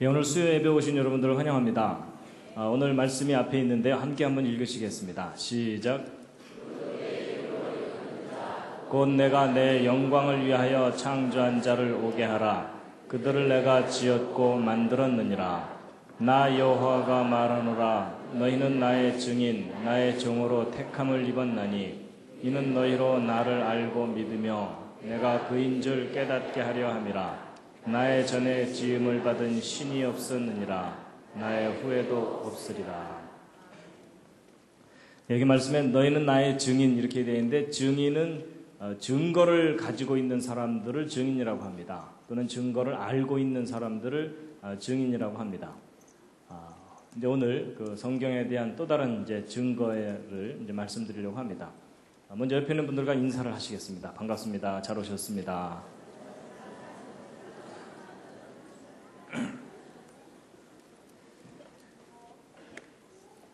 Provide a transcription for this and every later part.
예, 오늘 수요 예배 오신 여러분들을 환영합니다. 오늘 말씀이 앞에 있는데요. 함께 한번 읽으시겠습니다. 시작. 곧 내가 내 영광을 위하여 창조한 자를 오게 하라. 그들을 내가 지었고 만들었느니라. 나 여호와가 말하노라. 너희는 나의 증인, 나의 종으로 택함을 입었나니 이는 너희로 나를 알고 믿으며 내가 그인 줄 깨닫게 하려 함이라. 나의 전에 지음을 받은 신이 없었느니라. 나의 후에도 없으리라. 여기 말씀에 너희는 나의 증인 이렇게 되어 있는데, 증인은 증거를 가지고 있는 사람들을 증인이라고 합니다. 또는 증거를 알고 있는 사람들을 증인이라고 합니다. 이제 오늘 그 성경에 대한 또 다른 이제 증거를 이제 말씀드리려고 합니다. 먼저 옆에 있는 분들과 인사를 하시겠습니다. 반갑습니다. 잘 오셨습니다.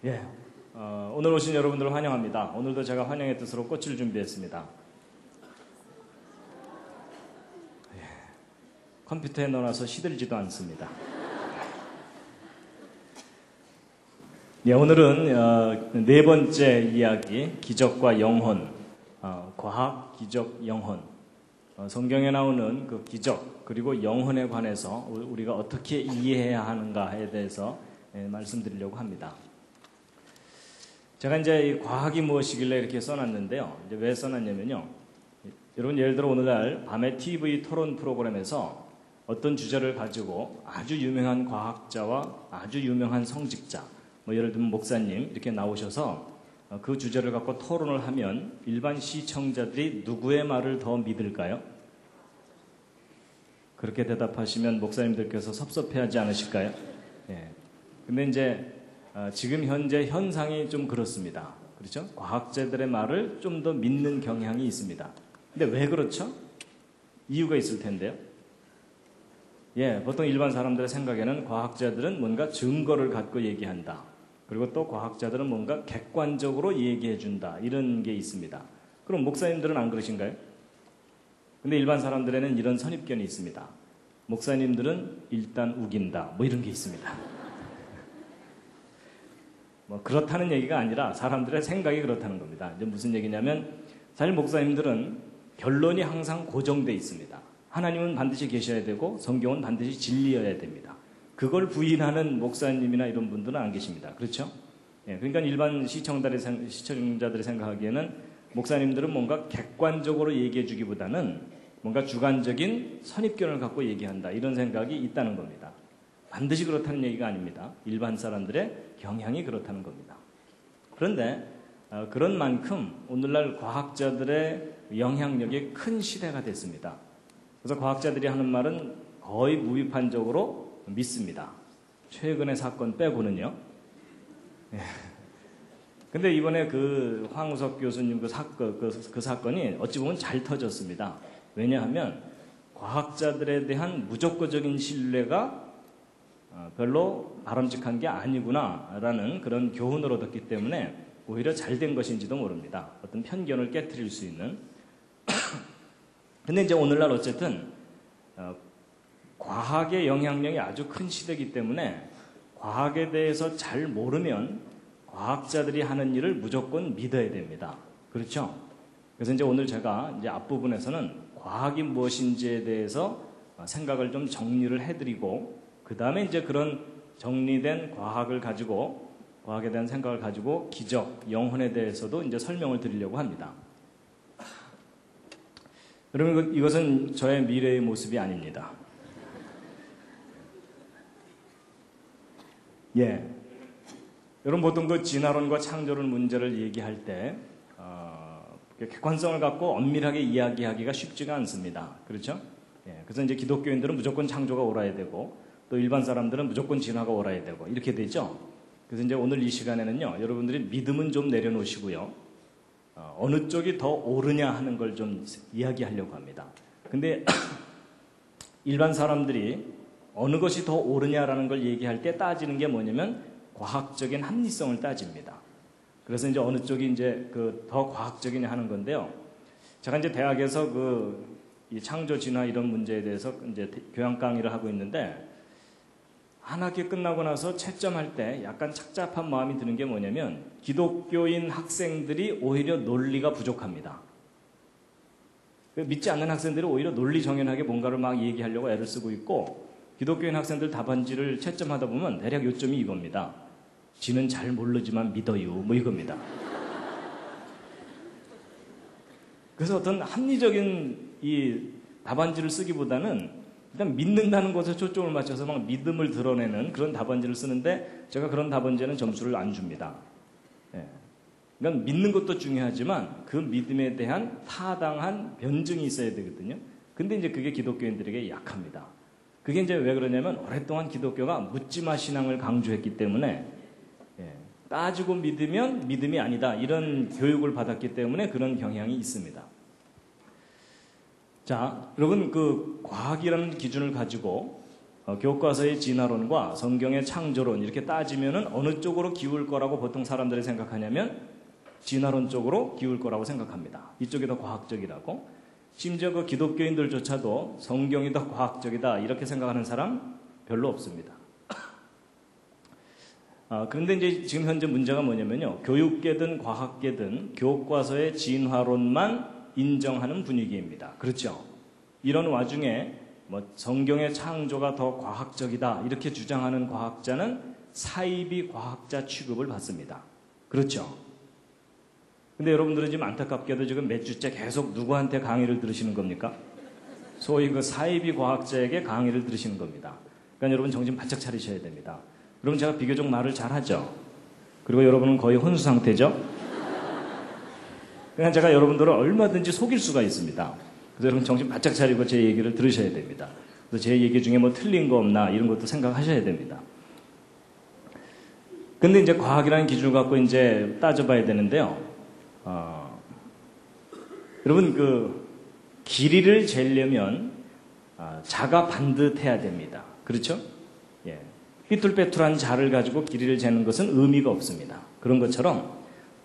예, 오늘 오신 여러분들을 환영합니다. 오늘도 제가 환영의 뜻으로 꽃을 준비했습니다. 예, 컴퓨터에 넣어놔서 시들지도 않습니다. 예, 오늘은 네 번째 이야기, 기적과 영혼, 과학, 기적, 영혼. 성경에 나오는 그 기적 그리고 영혼에 관해서 우리가 어떻게 이해해야 하는가에 대해서 말씀드리려고 합니다. 제가 이제 이 과학이 무엇이길래 이렇게 써놨는데요. 이제 왜 써놨냐면요. 여러분 예를 들어 오늘날 밤에 TV 토론 프로그램에서 어떤 주제를 가지고 아주 유명한 과학자와 아주 유명한 성직자, 뭐 예를 들면 목사님 이렇게 나오셔서 그 주제를 갖고 토론을 하면 일반 시청자들이 누구의 말을 더 믿을까요? 그렇게 대답하시면 목사님들께서 섭섭해하지 않으실까요? 예. 근데 이제 지금 현재 현상이 좀 그렇습니다. 그렇죠? 과학자들의 말을 좀 더 믿는 경향이 있습니다. 근데 왜 그렇죠? 이유가 있을 텐데요. 예, 보통 일반 사람들의 생각에는 과학자들은 뭔가 증거를 갖고 얘기한다. 그리고 또 과학자들은 뭔가 객관적으로 얘기해준다. 이런 게 있습니다. 그럼 목사님들은 안 그러신가요? 근데 일반 사람들에는 이런 선입견이 있습니다. 목사님들은 일단 우긴다. 뭐 이런 게 있습니다. 뭐 그렇다는 얘기가 아니라 사람들의 생각이 그렇다는 겁니다. 이제 무슨 얘기냐면 사실 목사님들은 결론이 항상 고정되어 있습니다. 하나님은 반드시 계셔야 되고 성경은 반드시 진리여야 됩니다. 그걸 부인하는 목사님이나 이런 분들은 안 계십니다. 그렇죠? 예, 그러니까 일반 시청자들이 생각하기에는 목사님들은 뭔가 객관적으로 얘기해 주기보다는 뭔가 주관적인 선입견을 갖고 얘기한다. 이런 생각이 있다는 겁니다. 반드시 그렇다는 얘기가 아닙니다. 일반 사람들의 경향이 그렇다는 겁니다. 그런데 그런 만큼 오늘날 과학자들의 영향력이 큰 시대가 됐습니다. 그래서 과학자들이 하는 말은 거의 무비판적으로 믿습니다. 최근의 사건 빼고는요. 근데 이번에 그 황우석 교수님 그 사건이 어찌 보면 잘 터졌습니다. 왜냐하면 과학자들에 대한 무조건적인 신뢰가 별로 바람직한 게 아니구나라는 그런 교훈을 얻었기 때문에 오히려 잘된 것인지도 모릅니다. 어떤 편견을 깨트릴 수 있는. 근데 이제 오늘날 어쨌든 과학의 영향력이 아주 큰 시대이기 때문에 과학에 대해서 잘 모르면 과학자들이 하는 일을 무조건 믿어야 됩니다. 그렇죠? 그래서 이제 오늘 제가 이제 앞부분에서는 과학이 무엇인지에 대해서 생각을 좀 정리를 해드리고 그 다음에 이제 그런 정리된 과학에 대한 생각을 가지고 기적, 영혼에 대해서도 이제 설명을 드리려고 합니다. 여러분, 이것은 저의 미래의 모습이 아닙니다. 예. 여러분, 보통 그 진화론과 창조론 문제를 얘기할 때, 객관성을 갖고 엄밀하게 이야기하기가 쉽지가 않습니다. 그렇죠? 예. 그래서 이제 기독교인들은 무조건 창조가 옳아야 되고, 또 일반 사람들은 무조건 진화가 옳아야 되고 이렇게 되죠. 그래서 이제 오늘 이 시간에는요, 여러분들이 믿음은 좀 내려놓으시고요, 어느 쪽이 더 옳으냐 하는 걸 좀 이야기하려고 합니다. 근데 일반 사람들이 어느 것이 더 옳으냐라는 걸 얘기할 때 따지는 게 뭐냐면 과학적인 합리성을 따집니다. 그래서 이제 어느 쪽이 이제 그 더 과학적이냐 하는 건데요. 제가 이제 대학에서 이 창조 진화 이런 문제에 대해서 이제 교양 강의를 하고 있는데 한 학기 끝나고 나서 채점할 때 약간 착잡한 마음이 드는 게 뭐냐면 기독교인 학생들이 오히려 논리가 부족합니다. 믿지 않는 학생들이 오히려 논리정연하게 뭔가를 막 얘기하려고 애를 쓰고 있고, 기독교인 학생들 답안지를 채점하다 보면 대략 요점이 이겁니다. 지는 잘 모르지만 믿어요. 뭐 이겁니다. 그래서 어떤 합리적인 이 답안지를 쓰기보다는 일단 믿는다는 것에 초점을 맞춰서 막 믿음을 드러내는 그런 답안지를 쓰는데, 제가 그런 답안지에는 점수를 안 줍니다. 예. 그러니까 믿는 것도 중요하지만 그 믿음에 대한 타당한 변증이 있어야 되거든요. 근데 이제 그게 기독교인들에게 약합니다. 그게 이제 왜 그러냐면 오랫동안 기독교가 묻지마 신앙을 강조했기 때문에, 따지고 믿으면 믿음이 아니다 이런 교육을 받았기 때문에 그런 경향이 있습니다. 자, 여러분 그 과학이라는 기준을 가지고 교과서의 진화론과 성경의 창조론 이렇게 따지면은 어느 쪽으로 기울 거라고 보통 사람들이 생각하냐면 진화론 쪽으로 기울 거라고 생각합니다. 이쪽이 더 과학적이라고. 심지어 그 기독교인들조차도 성경이 더 과학적이다 이렇게 생각하는 사람 별로 없습니다. 그런데 이제 지금 현재 문제가 뭐냐면요, 교육계든 과학계든 교과서의 진화론만 인정하는 분위기입니다. 그렇죠? 이런 와중에 뭐 성경의 창조가 더 과학적이다 이렇게 주장하는 과학자는 사이비 과학자 취급을 받습니다. 그렇죠? 근데 여러분들은 지금 안타깝게도 지금 몇 주째 계속 누구한테 강의를 들으시는 겁니까? 소위 그 사이비 과학자에게 강의를 들으시는 겁니다. 그러니까 여러분 정신 바짝 차리셔야 됩니다. 그럼 제가 비교적 말을 잘하죠. 그리고 여러분은 거의 혼수 상태죠. 그냥 제가 여러분들을 얼마든지 속일 수가 있습니다. 그래서 여러분 정신 바짝 차리고 제 얘기를 들으셔야 됩니다. 그래서 제 얘기 중에 뭐 틀린 거 없나 이런 것도 생각하셔야 됩니다. 근데 이제 과학이라는 기준을 갖고 이제 따져봐야 되는데요. 여러분 그 길이를 재려면 자가 반듯해야 됩니다. 그렇죠? 예. 삐뚤빼뚤한 자를 가지고 길이를 재는 것은 의미가 없습니다. 그런 것처럼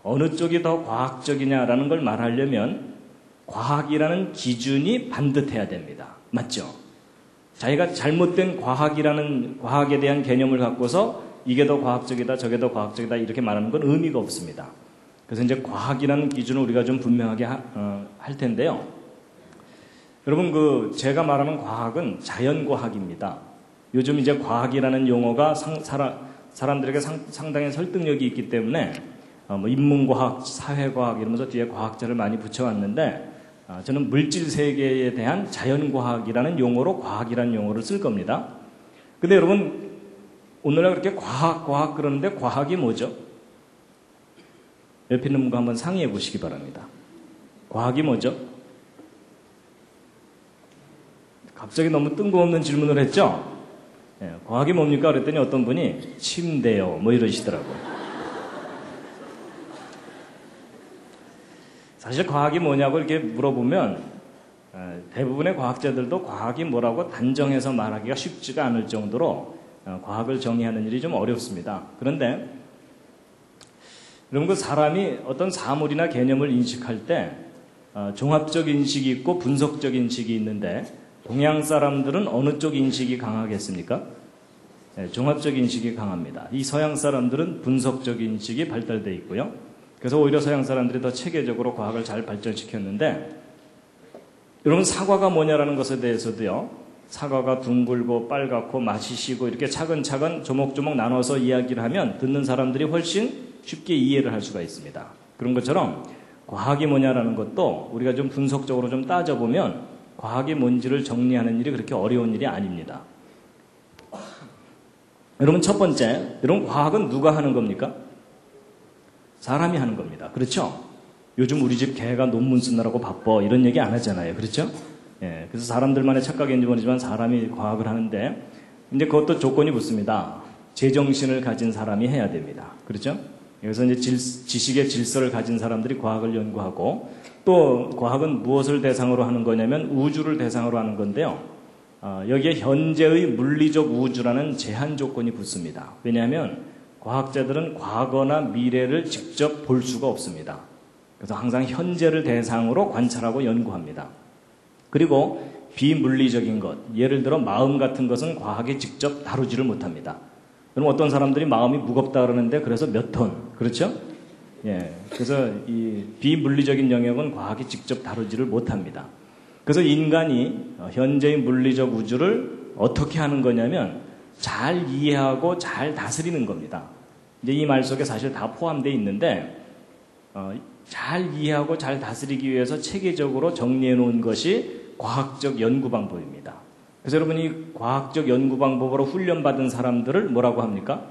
어느 쪽이 더 과학적이냐라는 걸 말하려면 과학이라는 기준이 반듯해야 됩니다. 맞죠? 자기가 잘못된 과학에 대한 개념을 갖고서 이게 더 과학적이다, 저게 더 과학적이다 이렇게 말하는 건 의미가 없습니다. 그래서 이제 과학이라는 기준을 우리가 좀 분명하게 할 텐데요. 여러분 제가 말하는 과학은 자연과학입니다. 요즘 이제 과학이라는 용어가 사람들에게 상당히 설득력이 있기 때문에 뭐 인문과학, 사회과학 이러면서 뒤에 과학자를 많이 붙여왔는데, 저는 물질 세계에 대한 자연과학이라는 용어로 과학이라는 용어를 쓸 겁니다. 근데 여러분 오늘날 그렇게 과학 그러는데 과학이 뭐죠? 옆에 있는 분과 한번 상의해 보시기 바랍니다. 과학이 뭐죠? 갑자기 너무 뜬금없는 질문을 했죠? 과학이 뭡니까? 그랬더니 어떤 분이 침대요 뭐 이러시더라고요. 사실 과학이 뭐냐고 이렇게 물어보면 대부분의 과학자들도 과학이 뭐라고 단정해서 말하기가 쉽지가 않을 정도로 과학을 정의하는 일이 좀 어렵습니다. 그런데 여러분 그 사람이 어떤 사물이나 개념을 인식할 때 종합적 인식이 있고 분석적 인식이 있는데, 동양 사람들은 어느 쪽 인식이 강하겠습니까? 종합적 인식이 강합니다. 이 서양 사람들은 분석적 인식이 발달되어 있고요. 그래서 오히려 서양 사람들이 더 체계적으로 과학을 잘 발전시켰는데, 여러분 사과가 뭐냐라는 것에 대해서도요, 사과가 둥글고 빨갛고 맛이 시고 이렇게 차근차근 조목조목 나눠서 이야기를 하면 듣는 사람들이 훨씬 쉽게 이해를 할 수가 있습니다. 그런 것처럼 과학이 뭐냐라는 것도 우리가 좀 분석적으로 좀 따져보면 과학이 뭔지를 정리하는 일이 그렇게 어려운 일이 아닙니다. 여러분 첫 번째, 여러분 과학은 누가 하는 겁니까? 사람이 하는 겁니다. 그렇죠? 요즘 우리 집 개가 논문 쓰느라고 바빠 이런 얘기 안 하잖아요. 그렇죠? 예, 그래서 사람들만의 착각인지 모르지만 사람이 과학을 하는데, 이제 그것도 조건이 붙습니다. 제정신을 가진 사람이 해야 됩니다. 그렇죠? 그래서 이제 지식의 질서를 가진 사람들이 과학을 연구하고, 또 과학은 무엇을 대상으로 하는 거냐면 우주를 대상으로 하는 건데요. 여기에 현재의 물리적 우주라는 제한 조건이 붙습니다. 왜냐하면 과학자들은 과거나 미래를 직접 볼 수가 없습니다. 그래서 항상 현재를 대상으로 관찰하고 연구합니다. 그리고 비물리적인 것, 예를 들어 마음 같은 것은 과학이 직접 다루지를 못합니다. 그럼 어떤 사람들이 마음이 무겁다 그러는데 그래서 몇 톤, 그렇죠? 예, 그래서 이 비물리적인 영역은 과학이 직접 다루지를 못합니다. 그래서 인간이 현재의 물리적 우주를 어떻게 하는 거냐면 잘 이해하고 잘 다스리는 겁니다. 이제 이 말 속에 사실 다 포함되어 있는데 잘 이해하고 잘 다스리기 위해서 체계적으로 정리해 놓은 것이 과학적 연구 방법입니다. 그래서 여러분이 과학적 연구 방법으로 훈련받은 사람들을 뭐라고 합니까?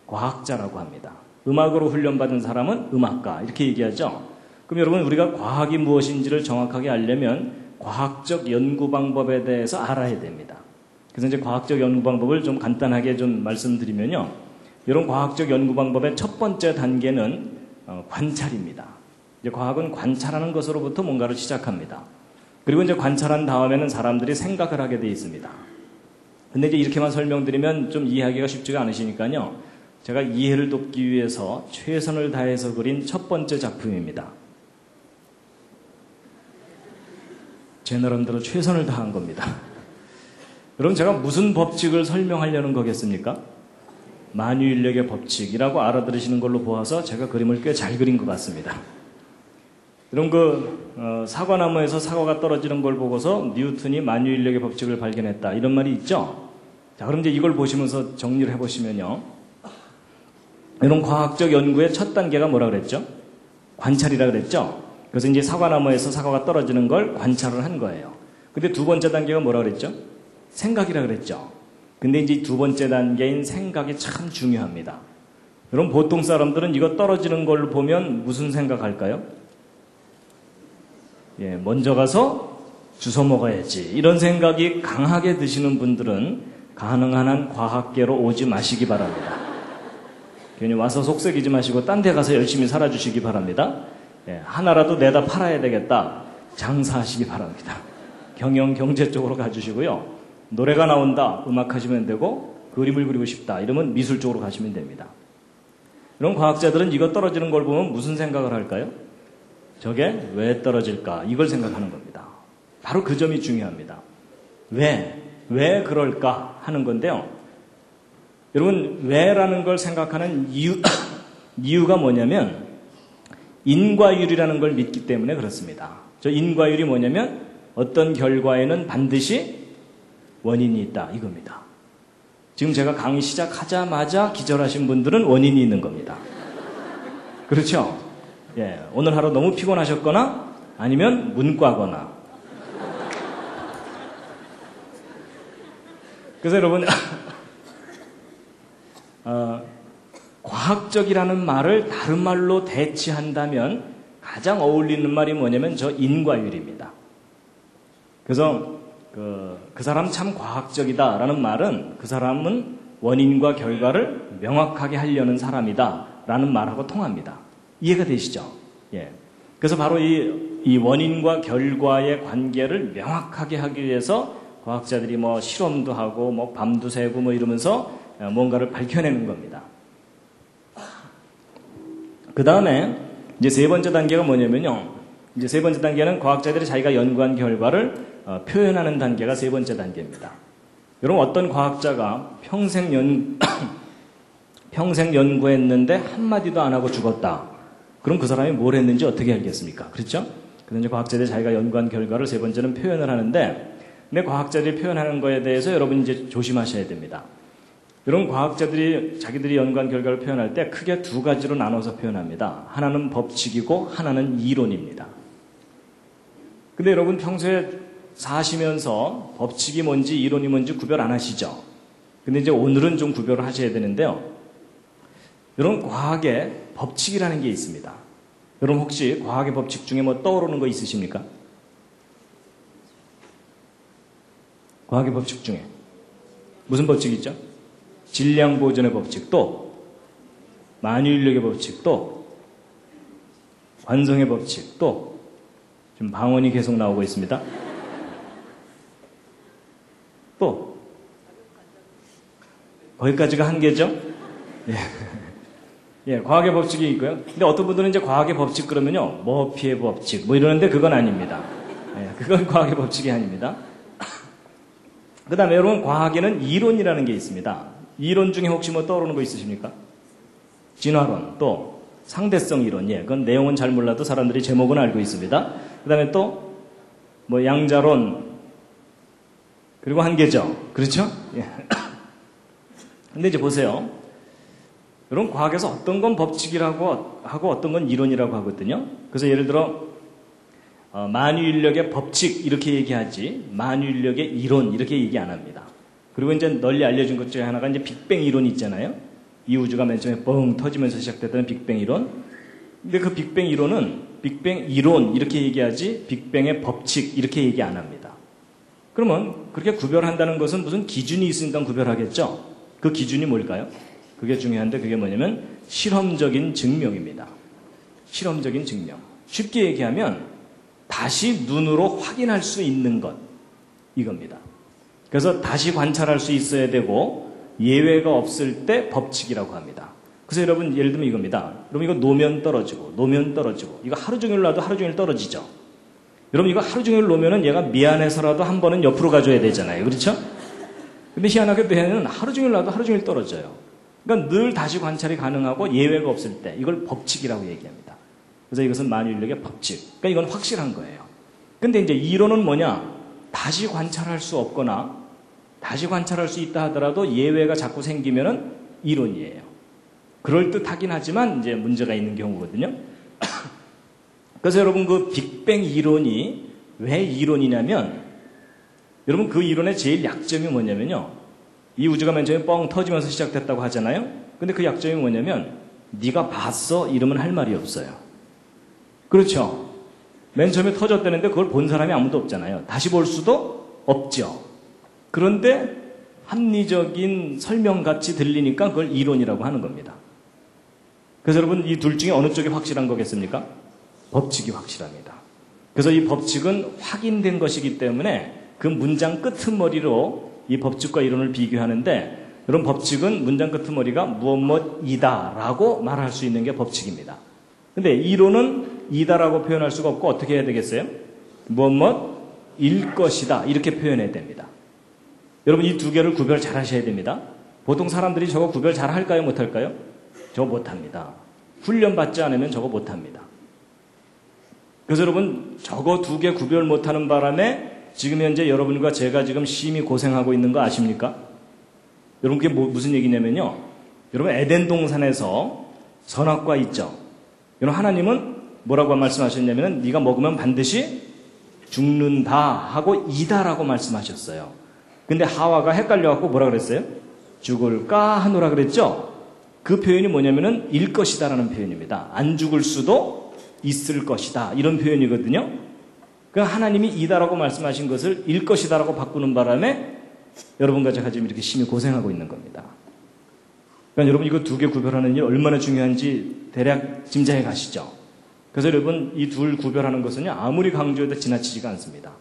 과학자라고 합니다. 음악으로 훈련받은 사람은 음악가 이렇게 얘기하죠. 그럼 여러분 우리가 과학이 무엇인지를 정확하게 알려면 과학적 연구 방법에 대해서 알아야 됩니다. 그래서 이제 과학적 연구 방법을 좀 간단하게 좀 말씀드리면요. 이런 과학적 연구 방법의 첫 번째 단계는 관찰입니다. 이제 과학은 관찰하는 것으로부터 뭔가를 시작합니다. 그리고 이제 관찰한 다음에는 사람들이 생각을 하게 되어 있습니다. 근데 이제 이렇게만 설명드리면 좀 이해하기가 쉽지가 않으시니까요. 제가 이해를 돕기 위해서 최선을 다해서 그린 첫 번째 작품입니다. 제 나름대로 최선을 다한 겁니다. 여러분 제가 무슨 법칙을 설명하려는 거겠습니까? 만유인력의 법칙이라고 알아들으시는 걸로 보아서 제가 그림을 꽤 잘 그린 것 같습니다. 여러분 사과나무에서 사과가 떨어지는 걸 보고서 뉴턴이 만유인력의 법칙을 발견했다 이런 말이 있죠. 자, 그럼 이제 이걸 보시면서 정리를 해보시면요. 이런 과학적 연구의 첫 단계가 뭐라 그랬죠? 관찰이라 그랬죠. 그래서 이제 사과나무에서 사과가 떨어지는 걸 관찰을 한 거예요. 근데 두 번째 단계가 뭐라 그랬죠? 생각이라 그랬죠. 근데 이제 두 번째 단계인 생각이 참 중요합니다. 여러분 보통 사람들은 이거 떨어지는 걸 보면 무슨 생각할까요? 예, 먼저 가서 주워 먹어야지. 이런 생각이 강하게 드시는 분들은 가능한 한 과학계로 오지 마시기 바랍니다. 괜히 와서 속썩이지 마시고 딴 데 가서 열심히 살아주시기 바랍니다. 예, 하나라도 내다 팔아야 되겠다. 장사하시기 바랍니다. 경영, 경제 쪽으로 가주시고요. 노래가 나온다. 음악 하시면 되고 그림을 그리고 싶다. 이러면 미술 쪽으로 가시면 됩니다. 이런 과학자들은 이거 떨어지는 걸 보면 무슨 생각을 할까요? 저게 왜 떨어질까? 이걸 생각하는 겁니다. 바로 그 점이 중요합니다. 왜 그럴까? 하는 건데요. 여러분, 왜라는 걸 생각하는 이유가 뭐냐면 인과율이라는 걸 믿기 때문에 그렇습니다. 저 인과율이 뭐냐면 어떤 결과에는 반드시 원인이 있다. 이겁니다. 지금 제가 강의 시작하자마자 기절하신 분들은 원인이 있는 겁니다. 그렇죠? 예, 오늘 하루 너무 피곤하셨거나 아니면 문과거나. 그래서 여러분 과학적이라는 말을 다른 말로 대치한다면 가장 어울리는 말이 뭐냐면 저 인과율입니다. 그래서 그 사람 참 과학적이다라는 말은 그 사람은 원인과 결과를 명확하게 하려는 사람이다라는 말하고 통합니다. 이해가 되시죠? 예. 그래서 바로 이 원인과 결과의 관계를 명확하게 하기 위해서 과학자들이 뭐 실험도 하고 뭐 밤도 새고 뭐 이러면서 뭔가를 밝혀내는 겁니다. 그 다음에 이제 세 번째 단계가 뭐냐면요. 이제 세 번째 단계는 과학자들이 자기가 연구한 결과를 표현하는 단계가 세 번째 단계입니다. 여러분 어떤 과학자가 평생 연구했는데 한마디도 안 하고 죽었다. 그럼 그 사람이 뭘 했는지 어떻게 알겠습니까? 그렇죠? 그래서 이제 과학자들이 자기가 연구한 결과를 세 번째는 표현을 하는데 근데 과학자들이 표현하는 거에 대해서 여러분 이제 조심하셔야 됩니다. 이런 과학자들이 자기들이 연구한 결과를 표현할 때 크게 두 가지로 나눠서 표현합니다. 하나는 법칙이고 하나는 이론입니다. 근데 여러분 평소에 사시면서 법칙이 뭔지 이론이 뭔지 구별 안 하시죠? 근데 이제 오늘은 좀 구별을 하셔야 되는데요. 여러분 과학에 법칙이라는 게 있습니다. 여러분 혹시 과학의 법칙 중에 뭐 떠오르는 거 있으십니까? 과학의 법칙 중에 무슨 법칙이 있죠? 질량 보존의 법칙, 또 만유인력의 법칙, 또 관성의 법칙, 또 지금 방언이 계속 나오고 있습니다. 또 거기까지가 한계죠? 예. 예, 과학의 법칙이 있고요. 근데 어떤 분들은 이제 과학의 법칙 그러면요, 머피의 법칙 뭐 이러는데 그건 아닙니다. 예, 그건 과학의 법칙이 아닙니다. 그 다음에 여러분, 과학에는 이론이라는 게 있습니다. 이론 중에 혹시 뭐 떠오르는 거 있으십니까? 진화론, 또 상대성 이론, 예, 그건 내용은 잘 몰라도 사람들이 제목은 알고 있습니다. 그 다음에 또 뭐 양자론, 그리고 한계적, 그렇죠? 예. 근데 이제 보세요. 여러분, 과학에서 어떤 건 법칙이라고 하고 어떤 건 이론이라고 하거든요. 그래서 예를 들어 만유인력의 법칙 이렇게 얘기하지 만유인력의 이론 이렇게 얘기 안 합니다. 그리고 이제 널리 알려진 것 중에 하나가 이제 빅뱅 이론이 있잖아요. 이 우주가 맨 처음에 뻥 터지면서 시작됐던 빅뱅 이론. 근데 그 빅뱅 이론은 빅뱅 이론 이렇게 얘기하지 빅뱅의 법칙 이렇게 얘기 안 합니다. 그러면 그렇게 구별한다는 것은 무슨 기준이 있으니까 구별하겠죠. 그 기준이 뭘까요? 그게 중요한데 그게 뭐냐면 실험적인 증명입니다. 실험적인 증명. 쉽게 얘기하면 다시 눈으로 확인할 수 있는 것 이겁니다. 그래서 다시 관찰할 수 있어야 되고 예외가 없을 때 법칙이라고 합니다. 그래서 여러분 예를 들면 이겁니다. 여러분 이거 놓으면 떨어지고 놓으면 떨어지고 이거 하루 종일 놔도 하루 종일 떨어지죠. 여러분 이거 하루 종일 놓으면 얘가 미안해서라도 한 번은 옆으로 가줘야 되잖아요. 그렇죠? 근데 희한하게 얘는 하루 종일 놔도 하루 종일 떨어져요. 그러니까 늘 다시 관찰이 가능하고 예외가 없을 때 이걸 법칙이라고 얘기합니다. 그래서 이것은 만유인력의 법칙. 그러니까 이건 확실한 거예요. 근데 이제 이론은 뭐냐? 다시 관찰할 수 없거나 다시 관찰할 수 있다 하더라도 예외가 자꾸 생기면은 이론이에요. 그럴듯하긴 하지만 이제 문제가 있는 경우거든요. 그래서 여러분 그 빅뱅 이론이 왜 이론이냐면 여러분 그 이론의 제일 약점이 뭐냐면요. 이 우주가 맨 처음에 뻥 터지면서 시작됐다고 하잖아요. 근데 그 약점이 뭐냐면 네가 봤어? 이러면 할 말이 없어요. 그렇죠. 맨 처음에 터졌다는데 그걸 본 사람이 아무도 없잖아요. 다시 볼 수도 없죠. 그런데 합리적인 설명같이 들리니까 그걸 이론이라고 하는 겁니다. 그래서 여러분 이 둘 중에 어느 쪽이 확실한 거겠습니까? 법칙이 확실합니다. 그래서 이 법칙은 확인된 것이기 때문에 그 문장 끄트머리로 이 법칙과 이론을 비교하는데 여러분 법칙은 문장 끄트머리가 무엇이다라고 말할 수 있는 게 법칙입니다. 근데 이론은 이다라고 표현할 수가 없고 어떻게 해야 되겠어요? 무엇일 것이다 이렇게 표현해야 됩니다. 여러분 이 두 개를 구별 잘 하셔야 됩니다. 보통 사람들이 저거 구별 잘 할까요? 못할까요? 저거 못합니다. 훈련받지 않으면 저거 못합니다. 그래서 여러분 저거 두 개 구별 못하는 바람에 지금 현재 여러분과 제가 지금 심히 고생하고 있는 거 아십니까? 여러분 그게 무슨 얘기냐면요. 여러분 에덴 동산에서 선악과 있죠. 여러분 하나님은 뭐라고 말씀하셨냐면 네가 먹으면 반드시 죽는다 하고 이다라고 말씀하셨어요. 근데 하와가 헷갈려갖고 뭐라 그랬어요? 죽을까 하노라 그랬죠? 그 표현이 뭐냐면은 일 것이다라는 표현입니다. 안 죽을 수도 있을 것이다 이런 표현이거든요. 그러니까 하나님이 이다라고 말씀하신 것을 일 것이다라고 바꾸는 바람에 여러분과 제가 지금 이렇게 심히 고생하고 있는 겁니다. 그러니까 여러분 이거 두 개 구별하는 일 얼마나 중요한지 대략 짐작해 가시죠. 그래서 여러분 이 둘 구별하는 것은요 아무리 강조해도 지나치지가 않습니다.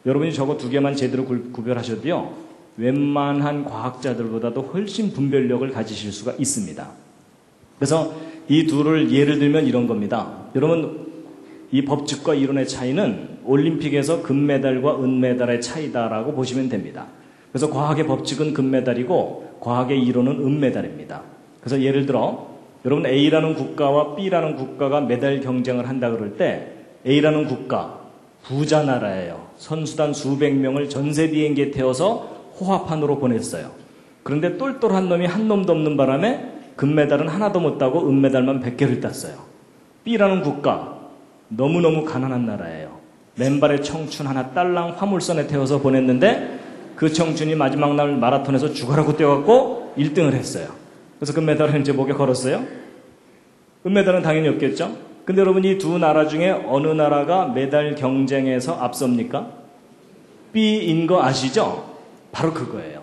여러분이 저거 두 개만 제대로 구별하셔도요 웬만한 과학자들보다도 훨씬 분별력을 가지실 수가 있습니다. 그래서 이 둘을 예를 들면 이런 겁니다. 여러분 이 법칙과 이론의 차이는 올림픽에서 금메달과 은메달의 차이다라고 보시면 됩니다. 그래서 과학의 법칙은 금메달이고 과학의 이론은 은메달입니다. 그래서 예를 들어 여러분 A라는 국가와 B라는 국가가 메달 경쟁을 한다 그럴 때 A라는 국가 부자 나라예요. 선수단 수백 명을 전세 비행기에 태워서 호합판으로 보냈어요. 그런데 똘똘한 놈이 한 놈도 없는 바람에 금메달은 하나도 못 따고 은메달만 100개를 땄어요. B라는 국가 너무너무 가난한 나라예요. 맨발의 청춘 하나 딸랑 화물선에 태워서 보냈는데 그 청춘이 마지막 날 마라톤에서 죽어라고 뛰어갖고 1등을 했어요. 그래서 금메달을 이제 목에 걸었어요. 은메달은 당연히 없겠죠. 근데 여러분 이 두 나라 중에 어느 나라가 메달 경쟁에서 앞섭니까? B인 거 아시죠? 바로 그거예요.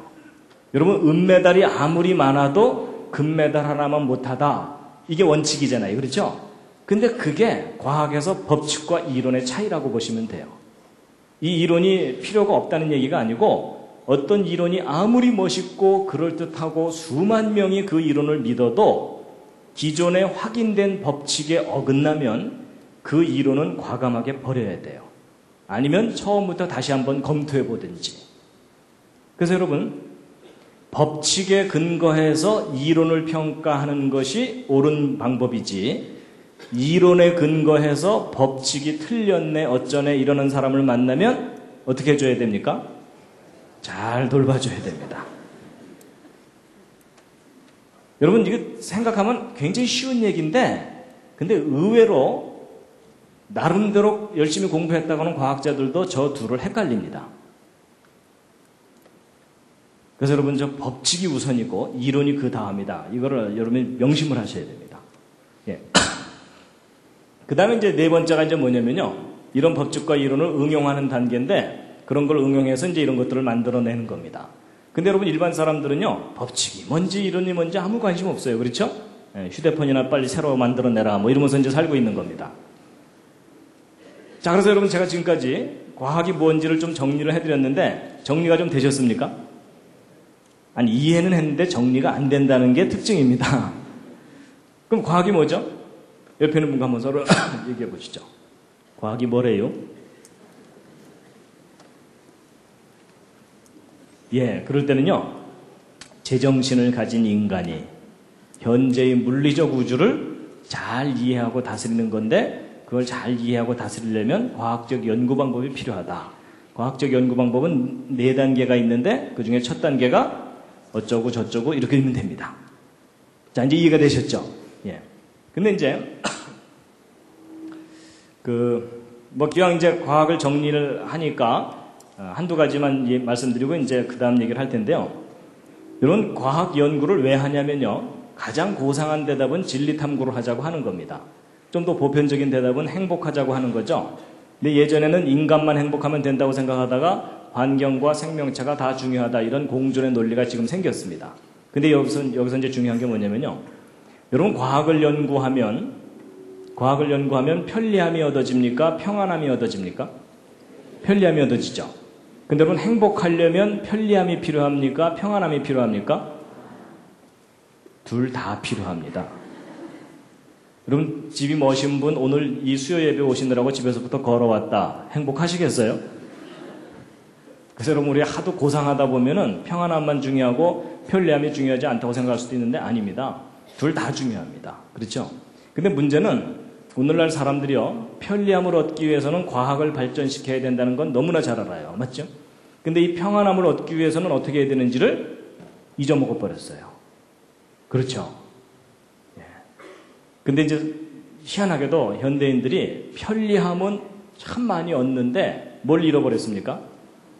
여러분 은메달이 아무리 많아도 금메달 하나만 못하다. 이게 원칙이잖아요. 그렇죠? 근데 그게 과학에서 법칙과 이론의 차이라고 보시면 돼요. 이 이론이 필요가 없다는 얘기가 아니고 어떤 이론이 아무리 멋있고 그럴듯하고 수만 명이 그 이론을 믿어도 기존에 확인된 법칙에 어긋나면 그 이론은 과감하게 버려야 돼요. 아니면 처음부터 다시 한번 검토해 보든지. 그래서 여러분, 법칙에 근거해서 이론을 평가하는 것이 옳은 방법이지, 이론에 근거해서 법칙이 틀렸네 어쩌네 이러는 사람을 만나면 어떻게 해줘야 됩니까? 잘 돌봐줘야 됩니다. 여러분, 이거 생각하면 굉장히 쉬운 얘기인데, 근데 의외로 나름대로 열심히 공부했다고 하는 과학자들도 저 둘을 헷갈립니다. 그래서 여러분, 저 법칙이 우선이고 이론이 그 다음이다. 이거를 여러분이 명심을 하셔야 됩니다. 예. 그 다음에 이제 네 번째가 이제 뭐냐면요, 이런 법칙과 이론을 응용하는 단계인데, 그런 걸 응용해서 이제 이런 것들을 만들어내는 겁니다. 근데 여러분, 일반 사람들은요, 법칙이 뭔지 이론이 뭔지 아무 관심 없어요. 그렇죠? 예, 휴대폰이나 빨리 새로 만들어내라 뭐 이러면서 이제 살고 있는 겁니다. 자, 그래서 여러분, 제가 지금까지 과학이 뭔지를 좀 정리를 해드렸는데 정리가 좀 되셨습니까? 아니, 이해는 했는데 정리가 안 된다는 게 특징입니다. 그럼 과학이 뭐죠? 옆에 있는 분과 한번 서로 얘기해 보시죠. 과학이 뭐래요? 예, 그럴 때는요, 제정신을 가진 인간이 현재의 물리적 우주를 잘 이해하고 다스리는 건데, 그걸 잘 이해하고 다스리려면 과학적 연구 방법이 필요하다. 과학적 연구 방법은 4단계가 있는데 그 중에 첫 단계가 어쩌고 저쩌고 이렇게 하면 됩니다. 자, 이제 이해가 되셨죠? 예. 근데 이제 기왕 이제 과학을 정리를 하니까 한두 가지만 말씀드리고 이제 그 다음 얘기를 할 텐데요. 이런 과학 연구를 왜 하냐면요, 가장 고상한 대답은 진리 탐구를 하자고 하는 겁니다. 좀 더 보편적인 대답은 행복하자고 하는 거죠. 근데 예전에는 인간만 행복하면 된다고 생각하다가 환경과 생명체가 다 중요하다, 이런 공존의 논리가 지금 생겼습니다. 근데 여기서 이제 중요한 게 뭐냐면요, 여러분, 과학을 연구하면 편리함이 얻어집니까? 평안함이 얻어집니까? 편리함이 얻어지죠. 근데 여러분, 행복하려면 편리함이 필요합니까? 평안함이 필요합니까? 둘 다 필요합니다. 여러분, 집이 머신 분 오늘 이 수요 예배 오시느라고 집에서부터 걸어왔다. 행복하시겠어요? 그래서 여러분, 우리 하도 고상하다 보면은 평안함만 중요하고 편리함이 중요하지 않다고 생각할 수도 있는데 아닙니다. 둘 다 중요합니다. 그렇죠? 근데 문제는 오늘날 사람들이요, 편리함을 얻기 위해서는 과학을 발전시켜야 된다는 건 너무나 잘 알아요. 맞죠? 근데 이 평안함을 얻기 위해서는 어떻게 해야 되는지를 잊어먹어 버렸어요. 그렇죠? 예. 근데 이제 희한하게도 현대인들이 편리함은 참 많이 얻는데 뭘 잃어버렸습니까?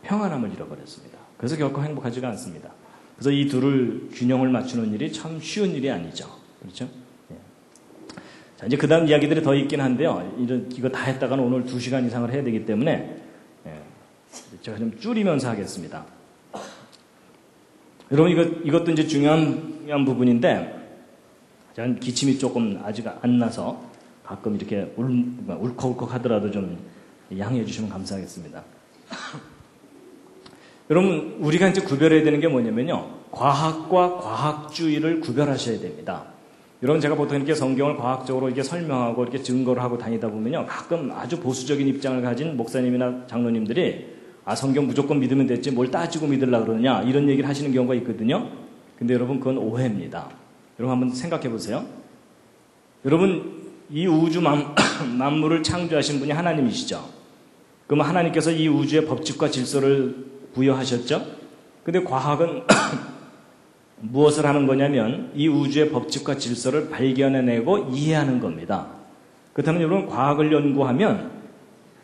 평안함을 잃어버렸습니다. 그래서 결코 행복하지가 않습니다. 그래서 이 둘을 균형을 맞추는 일이 참 쉬운 일이 아니죠. 그렇죠? 예. 자, 이제 그 다음 이야기들이 더 있긴 한데요. 이거 다 했다가는 오늘 2시간 이상을 해야 되기 때문에, 예, 제가 좀 줄이면서 하겠습니다. 여러분, 이것도 이제 중요한 부분인데, 저는 기침이 조금 아직 안 나서 가끔 이렇게 울컥울컥 하더라도 좀 양해해 주시면 감사하겠습니다. 여러분, 우리가 이제 구별해야 되는 게 뭐냐면요, 과학과 과학주의를 구별하셔야 됩니다. 여러분, 제가 보통 이렇게 성경을 과학적으로 이렇게 설명하고 이렇게 증거를 하고 다니다 보면요, 가끔 아주 보수적인 입장을 가진 목사님이나 장로님들이 성경 무조건 믿으면 됐지 뭘 따지고 믿으려고 그러느냐, 이런 얘기를 하시는 경우가 있거든요. 근데 여러분, 그건 오해입니다. 여러분, 한번 생각해 보세요. 여러분, 이 우주 만물을 창조하신 분이 하나님이시죠. 그러면 하나님께서 이 우주의 법칙과 질서를 부여하셨죠. 근데 과학은 무엇을 하는 거냐면 이 우주의 법칙과 질서를 발견해내고 이해하는 겁니다. 그렇다면 여러분, 과학을 연구하면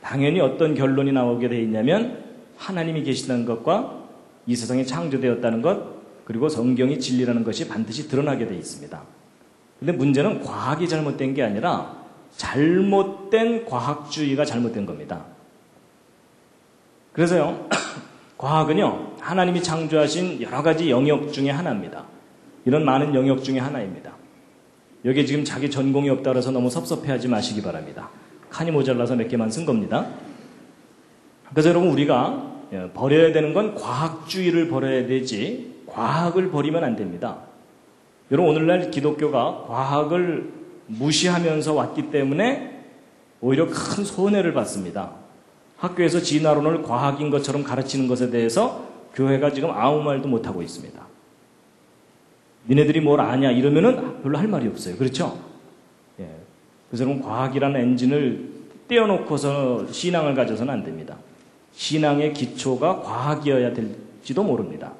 당연히 어떤 결론이 나오게 돼 있냐면 하나님이 계시다는 것과 이 세상이 창조되었다는 것, 그리고 성경이 진리라는 것이 반드시 드러나게 돼 있습니다. 근데 문제는 과학이 잘못된 게 아니라 잘못된 과학주의가 잘못된 겁니다. 그래서요, 과학은요, 하나님이 창조하신 여러 가지 영역 중에 하나입니다. 이런 많은 영역 중에 하나입니다. 여기에 지금 자기 전공이 없다 그래서 너무 섭섭해하지 마시기 바랍니다. 칸이 모자라서 몇 개만 쓴 겁니다. 그래서 여러분, 우리가 버려야 되는 건 과학주의를 버려야 되지 과학을 버리면 안 됩니다. 여러분, 오늘날 기독교가 과학을 무시하면서 왔기 때문에 오히려 큰 손해를 받습니다. 학교에서 진화론을 과학인 것처럼 가르치는 것에 대해서 교회가 지금 아무 말도 못하고 있습니다. 니네들이 뭘 아냐 이러면은 별로 할 말이 없어요. 그렇죠? 예. 그래서 여러분 과학이라는 엔진을 떼어놓고서 신앙을 가져서는 안 됩니다. 신앙의 기초가 과학이어야 될지도 모릅니다.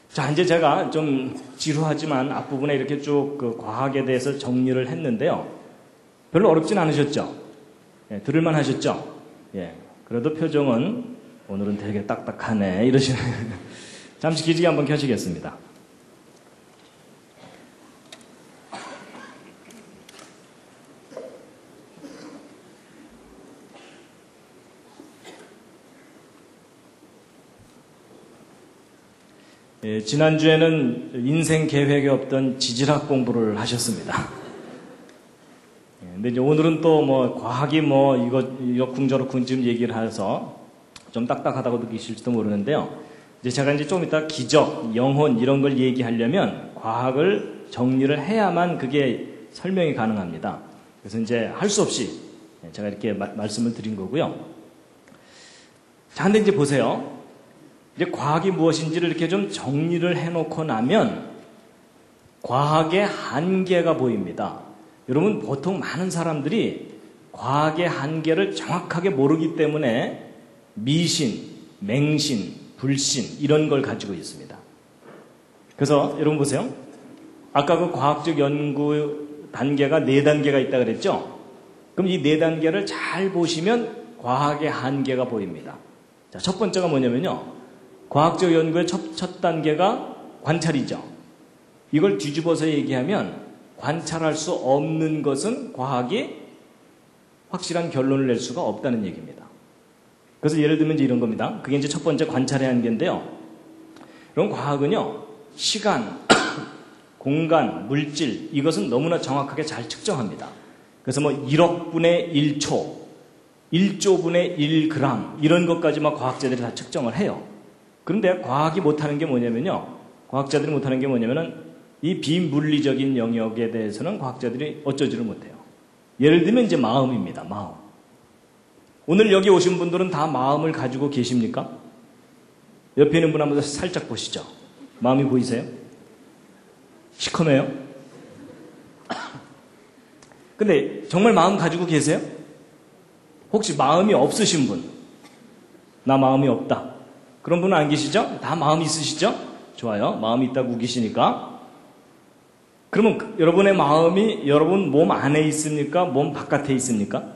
자, 이제 제가 좀 지루하지만 앞부분에 이렇게 쭉 그 과학에 대해서 정리를 했는데요. 별로 어렵진 않으셨죠? 예, 들을만 하셨죠? 예. 그래도 표정은 오늘은 되게 딱딱하네 이러시는. 잠시 기지개 한번 켜시겠습니다. 예, 지난주에는 인생 계획이 없던 지질학 공부를 하셨습니다. 예, 근데 이제 오늘은 또 뭐 과학이 뭐 이거 궁저렇군 지금 얘기를 해서 좀 딱딱하다고 느끼실지도 모르는데요. 이제 제가 이제 좀 이따 기적, 영혼 이런 걸 얘기하려면 과학을 정리를 해야만 그게 설명이 가능합니다. 그래서 이제 할 수 없이 제가 이렇게 말씀을 드린 거고요. 자, 근데 이제 보세요. 이제 과학이 무엇인지를 이렇게 좀 정리를 해놓고 나면 과학의 한계가 보입니다. 여러분, 보통 많은 사람들이 과학의 한계를 정확하게 모르기 때문에 미신, 맹신, 불신 이런 걸 가지고 있습니다. 그래서 여러분 보세요. 아까 그 과학적 연구 단계가 4단계가 있다고 그랬죠? 그럼 이 4단계를 잘 보시면 과학의 한계가 보입니다. 자, 첫 번째가 뭐냐면요. 과학적 연구의 첫 단계가 관찰이죠. 이걸 뒤집어서 얘기하면 관찰할 수 없는 것은 과학이 확실한 결론을 낼 수가 없다는 얘기입니다. 그래서 예를 들면 이제 이런 겁니다. 그게 이제 첫 번째 관찰의 한계인데요. 그럼 과학은요, 시간, 공간, 물질, 이것은 너무나 정확하게 잘 측정합니다. 그래서 뭐 1억 분의 1초, 1조 분의 1g, 이런 것까지 막 과학자들이 다 측정을 해요. 그런데 과학이 못하는 게 뭐냐면요. 과학자들이 못하는 게 뭐냐면은 이 비물리적인 영역에 대해서는 과학자들이 어쩌지를 못해요. 예를 들면 이제 마음입니다. 마음. 오늘 여기 오신 분들은 다 마음을 가지고 계십니까? 옆에 있는 분 한번 살짝 보시죠. 마음이 보이세요? 시커매요? 근데 정말 마음 가지고 계세요? 혹시 마음이 없으신 분? 나 마음이 없다. 그런 분은 안 계시죠? 다 마음이 있으시죠? 좋아요. 마음이 있다고 우기시니까. 그러면 여러분의 마음이 여러분 몸 안에 있습니까? 몸 바깥에 있습니까?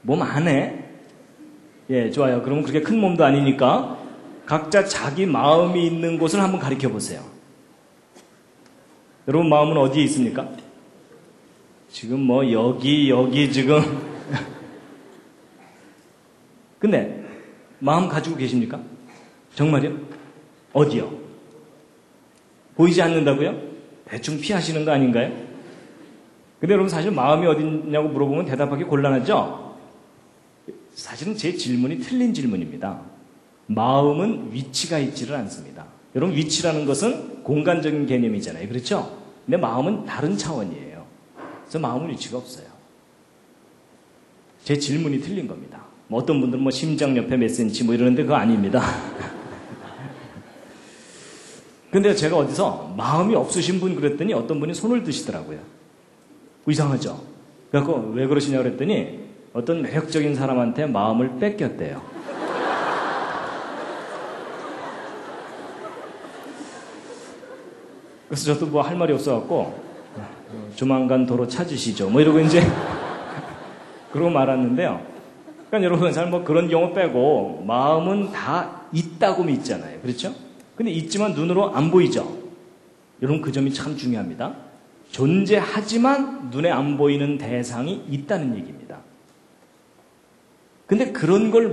몸 안에? 예, 좋아요. 그러면 그렇게 큰 몸도 아니니까 각자 자기 마음이 있는 곳을 한번 가리켜 보세요. 여러분 마음은 어디에 있습니까? 지금 뭐 여기 지금. 근데 마음 가지고 계십니까? 정말요? 어디요? 보이지 않는다고요? 대충 피하시는 거 아닌가요? 근데 여러분 사실 마음이 어디냐고 물어보면 대답하기 곤란하죠? 사실은 제 질문이 틀린 질문입니다. 마음은 위치가 있지를 않습니다. 여러분 위치라는 것은 공간적인 개념이잖아요. 그렇죠? 근데 마음은 다른 차원이에요. 그래서 마음은 위치가 없어요. 제 질문이 틀린 겁니다. 뭐 어떤 분들은 뭐 심장 옆에 몇 센치 뭐 이러는데 그거 아닙니다. 근데 제가 어디서 마음이 없으신 분 그랬더니 어떤 분이 손을 드시더라고요. 이상하죠? 그래서 왜 그러시냐고 그랬더니 어떤 매력적인 사람한테 마음을 뺏겼대요. 그래서 저도 뭐 할 말이 없어갖고 조만간 도로 찾으시죠. 뭐 이러고 이제 그러고 말았는데요. 그러니까 여러분 잘 뭐 그런 경우 빼고 마음은 다 있다고 믿잖아요. 그렇죠? 근데 있지만 눈으로 안 보이죠. 여러분 그 점이 참 중요합니다. 존재하지만 눈에 안 보이는 대상이 있다는 얘기입니다. 근데 그런 걸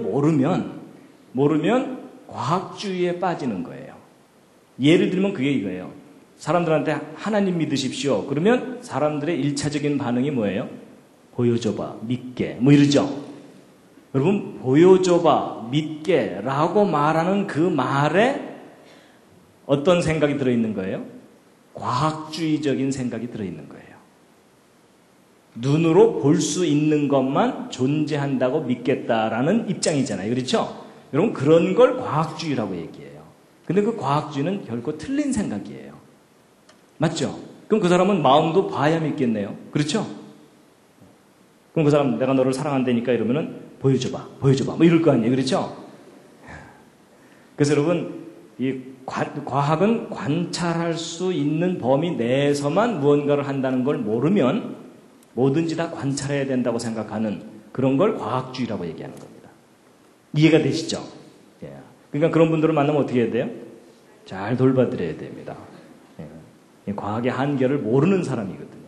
모르면 과학주의에 빠지는 거예요. 예를 들면 그게 이거예요. 사람들한테 하나님 믿으십시오. 그러면 사람들의 1차적인 반응이 뭐예요? 보여줘봐, 믿게, 뭐 이러죠. 여러분 보여줘봐, 믿게 라고 말하는 그 말에 어떤 생각이 들어있는 거예요? 과학주의적인 생각이 들어있는 거예요. 눈으로 볼 수 있는 것만 존재한다고 믿겠다라는 입장이잖아요. 그렇죠? 여러분, 그런 걸 과학주의라고 얘기해요. 근데 그 과학주의는 결코 틀린 생각이에요. 맞죠? 그럼 그 사람은 마음도 봐야 믿겠네요. 그렇죠? 그럼 그 사람, 내가 너를 사랑한다니까 이러면은 보여줘봐 뭐 이럴 거 아니에요. 그렇죠? 그래서 여러분, 이 과학은 관찰할 수 있는 범위 내에서만 무언가를 한다는 걸 모르면 뭐든지 다 관찰해야 된다고 생각하는 그런 걸 과학주의라고 얘기하는 겁니다. 이해가 되시죠? 예. 그러니까 그런 분들을 만나면 어떻게 해야 돼요? 잘 돌봐드려야 됩니다. 예. 과학의 한계를 모르는 사람이거든요.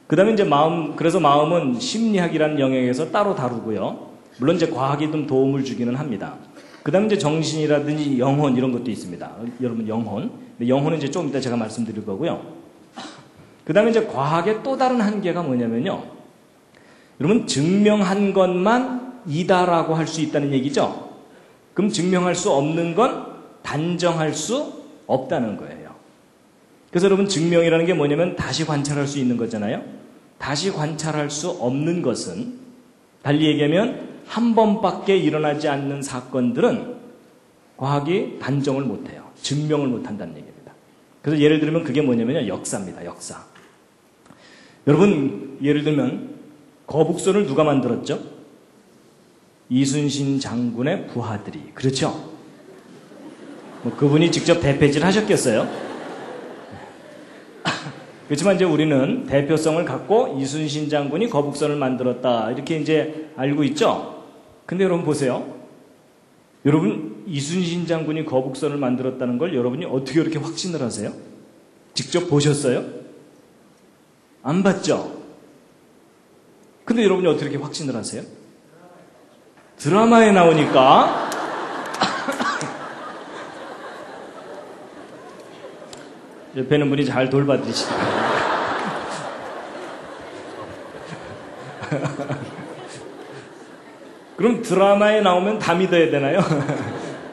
그 다음에 이제 그래서 마음은 심리학이라는 영역에서 따로 다루고요. 물론 이제 과학이 좀 도움을 주기는 합니다. 그 다음에 이제 정신이라든지 영혼 이런 것도 있습니다. 여러분, 영혼. 영혼은 이제 좀 이따 제가 말씀드릴 거고요. 그 다음에 이제 과학의 또 다른 한계가 뭐냐면요. 여러분, 증명한 것만 이다라고 할 수 있다는 얘기죠. 그럼 증명할 수 없는 건 단정할 수 없다는 거예요. 그래서 여러분, 증명이라는 게 뭐냐면 다시 관찰할 수 있는 거잖아요. 다시 관찰할 수 없는 것은, 달리 얘기하면 한 번밖에 일어나지 않는 사건들은 과학이 단정을 못해요. 증명을 못한다는 얘기입니다. 그래서 예를 들면 그게 뭐냐면요. 역사입니다. 역사. 여러분, 예를 들면 거북선을 누가 만들었죠? 이순신 장군의 부하들이. 그렇죠? 뭐 그분이 직접 대패질 하셨겠어요? 그렇지만 이제 우리는 대표성을 갖고 이순신 장군이 거북선을 만들었다. 이렇게 이제 알고 있죠? 근데 여러분 보세요. 여러분, 이순신 장군이 거북선을 만들었다는 걸 여러분이 어떻게 그렇게 확신을 하세요? 직접 보셨어요? 안 봤죠? 근데 여러분이 어떻게 이렇게 확신을 하세요? 드라마에 나오니까. 옆에 있는 분이 잘 돌봐드리시다. 그럼 드라마에 나오면 다 믿어야 되나요?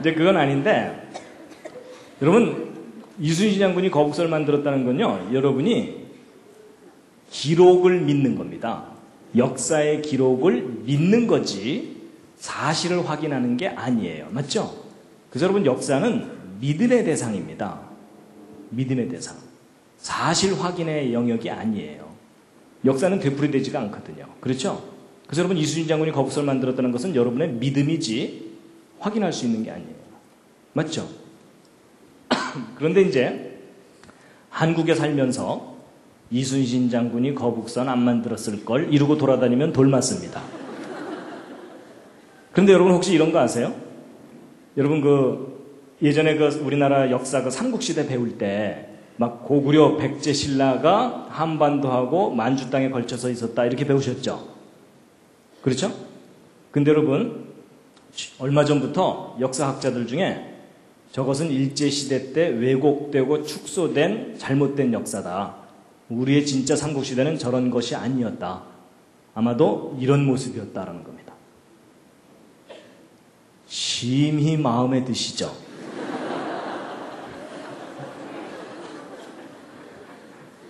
이제 그건 아닌데, 여러분, 이순신 장군이 거북선을 만들었다는 건요, 여러분이 기록을 믿는 겁니다. 역사의 기록을 믿는 거지 사실을 확인하는 게 아니에요. 맞죠? 그래서 여러분, 역사는 믿음의 대상입니다. 믿음의 대상. 사실 확인의 영역이 아니에요. 역사는 되풀이되지가 않거든요. 그렇죠? 그래서 여러분, 이순신 장군이 거북선을 만들었다는 것은 여러분의 믿음이지 확인할 수 있는 게 아니에요. 맞죠? 그런데 이제 한국에 살면서 이순신 장군이 거북선 안 만들었을 걸 이러고 돌아다니면 돌 맞습니다. 그런데 여러분 혹시 이런 거 아세요? 여러분 예전에 우리나라 역사 삼국시대 배울 때 막 고구려 백제 신라가 한반도하고 만주 땅에 걸쳐서 있었다 이렇게 배우셨죠? 그렇죠? 근데 여러분, 얼마 전부터 역사학자들 중에 저것은 일제시대 때 왜곡되고 축소된 잘못된 역사다. 우리의 진짜 삼국시대는 저런 것이 아니었다. 아마도 이런 모습이었다라는 겁니다. 심히 마음에 드시죠?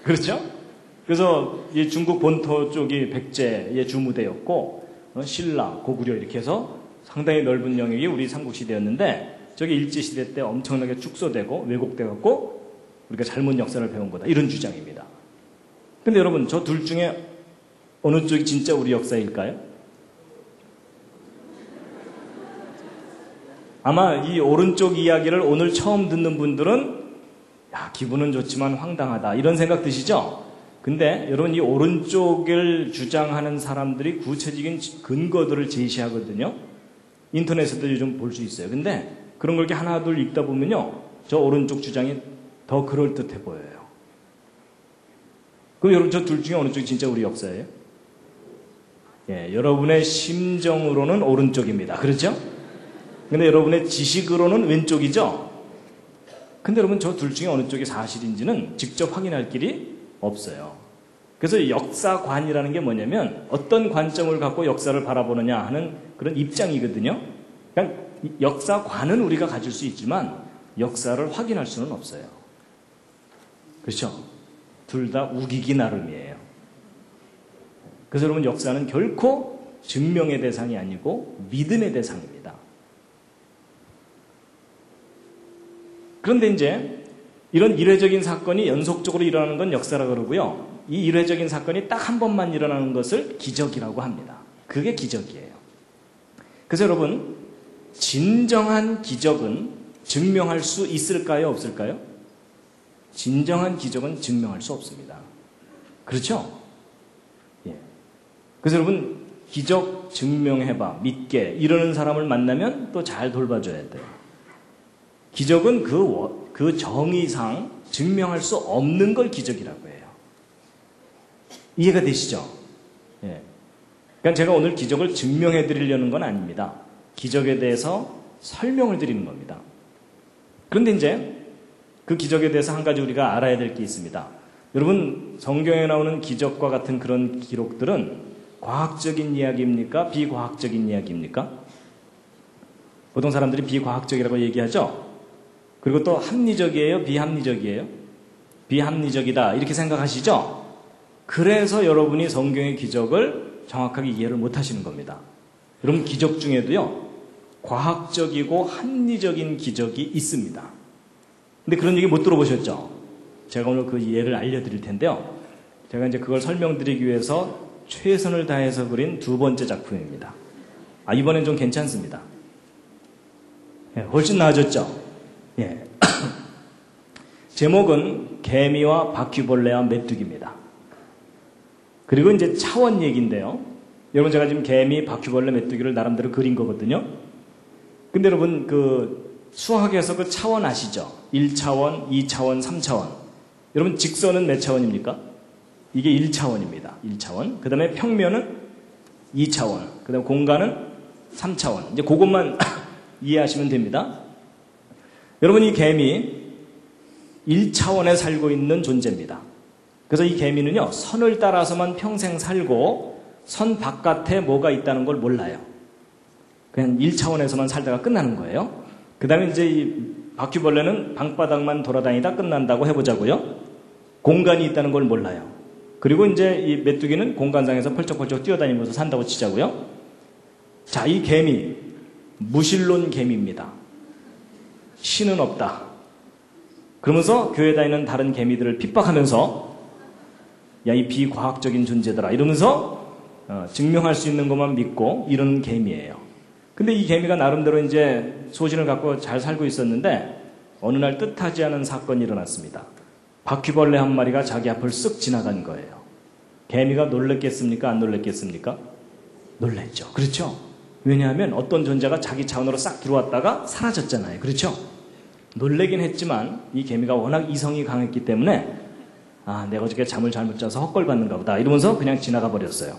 그렇죠? 그래서 중국 본토 쪽이 백제의 주무대였고 신라, 고구려 이렇게 해서 상당히 넓은 영역이 우리 삼국시대였는데 저게 일제시대 때 엄청나게 축소되고 왜곡돼갖고 우리가 잘못 역사를 배운 거다. 이런 주장입니다. 근데 여러분, 저 둘 중에 어느 쪽이 진짜 우리 역사일까요? 아마 이 오른쪽 이야기를 오늘 처음 듣는 분들은 야, 기분은 좋지만 황당하다 이런 생각 드시죠? 근데 여러분, 이 오른쪽을 주장하는 사람들이 구체적인 근거들을 제시하거든요. 인터넷에도 요즘 볼 수 있어요. 근데 그런 걸 이렇게 하나 둘 읽다 보면요, 저 오른쪽 주장이 더 그럴듯해 보여요. 그럼 여러분, 저 둘 중에 어느 쪽이 진짜 우리 역사예요? 예, 여러분의 심정으로는 오른쪽입니다. 그렇죠? 근데 여러분의 지식으로는 왼쪽이죠? 근데 여러분, 저 둘 중에 어느 쪽이 사실인지는 직접 확인할 길이 없어요. 그래서 역사관이라는 게 뭐냐면 어떤 관점을 갖고 역사를 바라보느냐 하는 그런 입장이거든요. 그러니까 역사관은 우리가 가질 수 있지만 역사를 확인할 수는 없어요. 그렇죠? 둘 다 우기기 나름이에요. 그래서 여러분 역사는 결코 증명의 대상이 아니고 믿음의 대상입니다. 그런데 이제 이런 일회적인 사건이 연속적으로 일어나는 건 역사라고 그러고요. 이 일회적인 사건이 딱 한 번만 일어나는 것을 기적이라고 합니다. 그게 기적이에요. 그래서 여러분, 진정한 기적은 증명할 수 있을까요? 없을까요? 진정한 기적은 증명할 수 없습니다. 그렇죠? 예. 그래서 여러분, 기적 증명해봐, 믿게 이러는 사람을 만나면 또 잘 돌봐줘야 돼요. 기적은 그 정의상 증명할 수 없는 걸 기적이라고 해요. 이해가 되시죠? 예. 그러니까 제가 오늘 기적을 증명해 드리려는 건 아닙니다. 기적에 대해서 설명을 드리는 겁니다. 그런데 이제 그 기적에 대해서 한 가지 우리가 알아야 될 게 있습니다. 여러분, 성경에 나오는 기적과 같은 그런 기록들은 과학적인 이야기입니까? 비과학적인 이야기입니까? 보통 사람들이 비과학적이라고 얘기하죠? 그리고 또 합리적이에요? 비합리적이에요? 비합리적이다 이렇게 생각하시죠? 그래서 여러분이 성경의 기적을 정확하게 이해를 못 하시는 겁니다. 여러분, 기적 중에도요, 과학적이고 합리적인 기적이 있습니다. 근데 그런 얘기 못 들어보셨죠? 제가 오늘 그 예를 알려드릴 텐데요. 제가 이제 그걸 설명드리기 위해서 최선을 다해서 그린 두 번째 작품입니다. 이번엔 좀 괜찮습니다. 예, 훨씬 나아졌죠? 예. 제목은 개미와 바퀴벌레와 메뚜기입니다. 그리고 이제 차원 얘기인데요. 여러분, 제가 지금 개미, 바퀴벌레, 메뚜기를 나름대로 그린 거거든요. 근데 여러분, 수학에서 그 차원 아시죠? 1차원, 2차원, 3차원. 여러분, 직선은 몇 차원입니까? 이게 1차원입니다. 1차원. 그 다음에 평면은 2차원. 그 다음에 공간은 3차원. 이제 그것만 이해하시면 됩니다. 여러분, 이 개미 1차원에 살고 있는 존재입니다. 그래서 이 개미는요, 선을 따라서만 평생 살고 선 바깥에 뭐가 있다는 걸 몰라요. 그냥 1차원에서만 살다가 끝나는 거예요. 그 다음에 이제 이 바퀴벌레는 방바닥만 돌아다니다 끝난다고 해보자고요. 공간이 있다는 걸 몰라요. 그리고 이제 이 메뚜기는 공간상에서 펄쩍펄쩍 뛰어다니면서 산다고 치자고요. 자, 이 개미, 무신론 개미입니다. 신은 없다. 그러면서 교회 다니는 다른 개미들을 핍박하면서 야, 이 비과학적인 존재더라 이러면서 증명할 수 있는 것만 믿고 이러는 개미예요. 근데 이 개미가 나름대로 이제 소신을 갖고 잘 살고 있었는데 어느 날 뜻하지 않은 사건이 일어났습니다. 바퀴벌레 한 마리가 자기 앞을 쓱 지나간 거예요. 개미가 놀랬겠습니까? 안 놀랬겠습니까? 놀랬죠. 그렇죠? 왜냐하면 어떤 존재가 자기 차원으로 싹 들어왔다가 사라졌잖아요. 그렇죠? 놀래긴 했지만 이 개미가 워낙 이성이 강했기 때문에 내가 어저께 잠을 잘못 자서 헛걸받는가 보다 이러면서 그냥 지나가 버렸어요.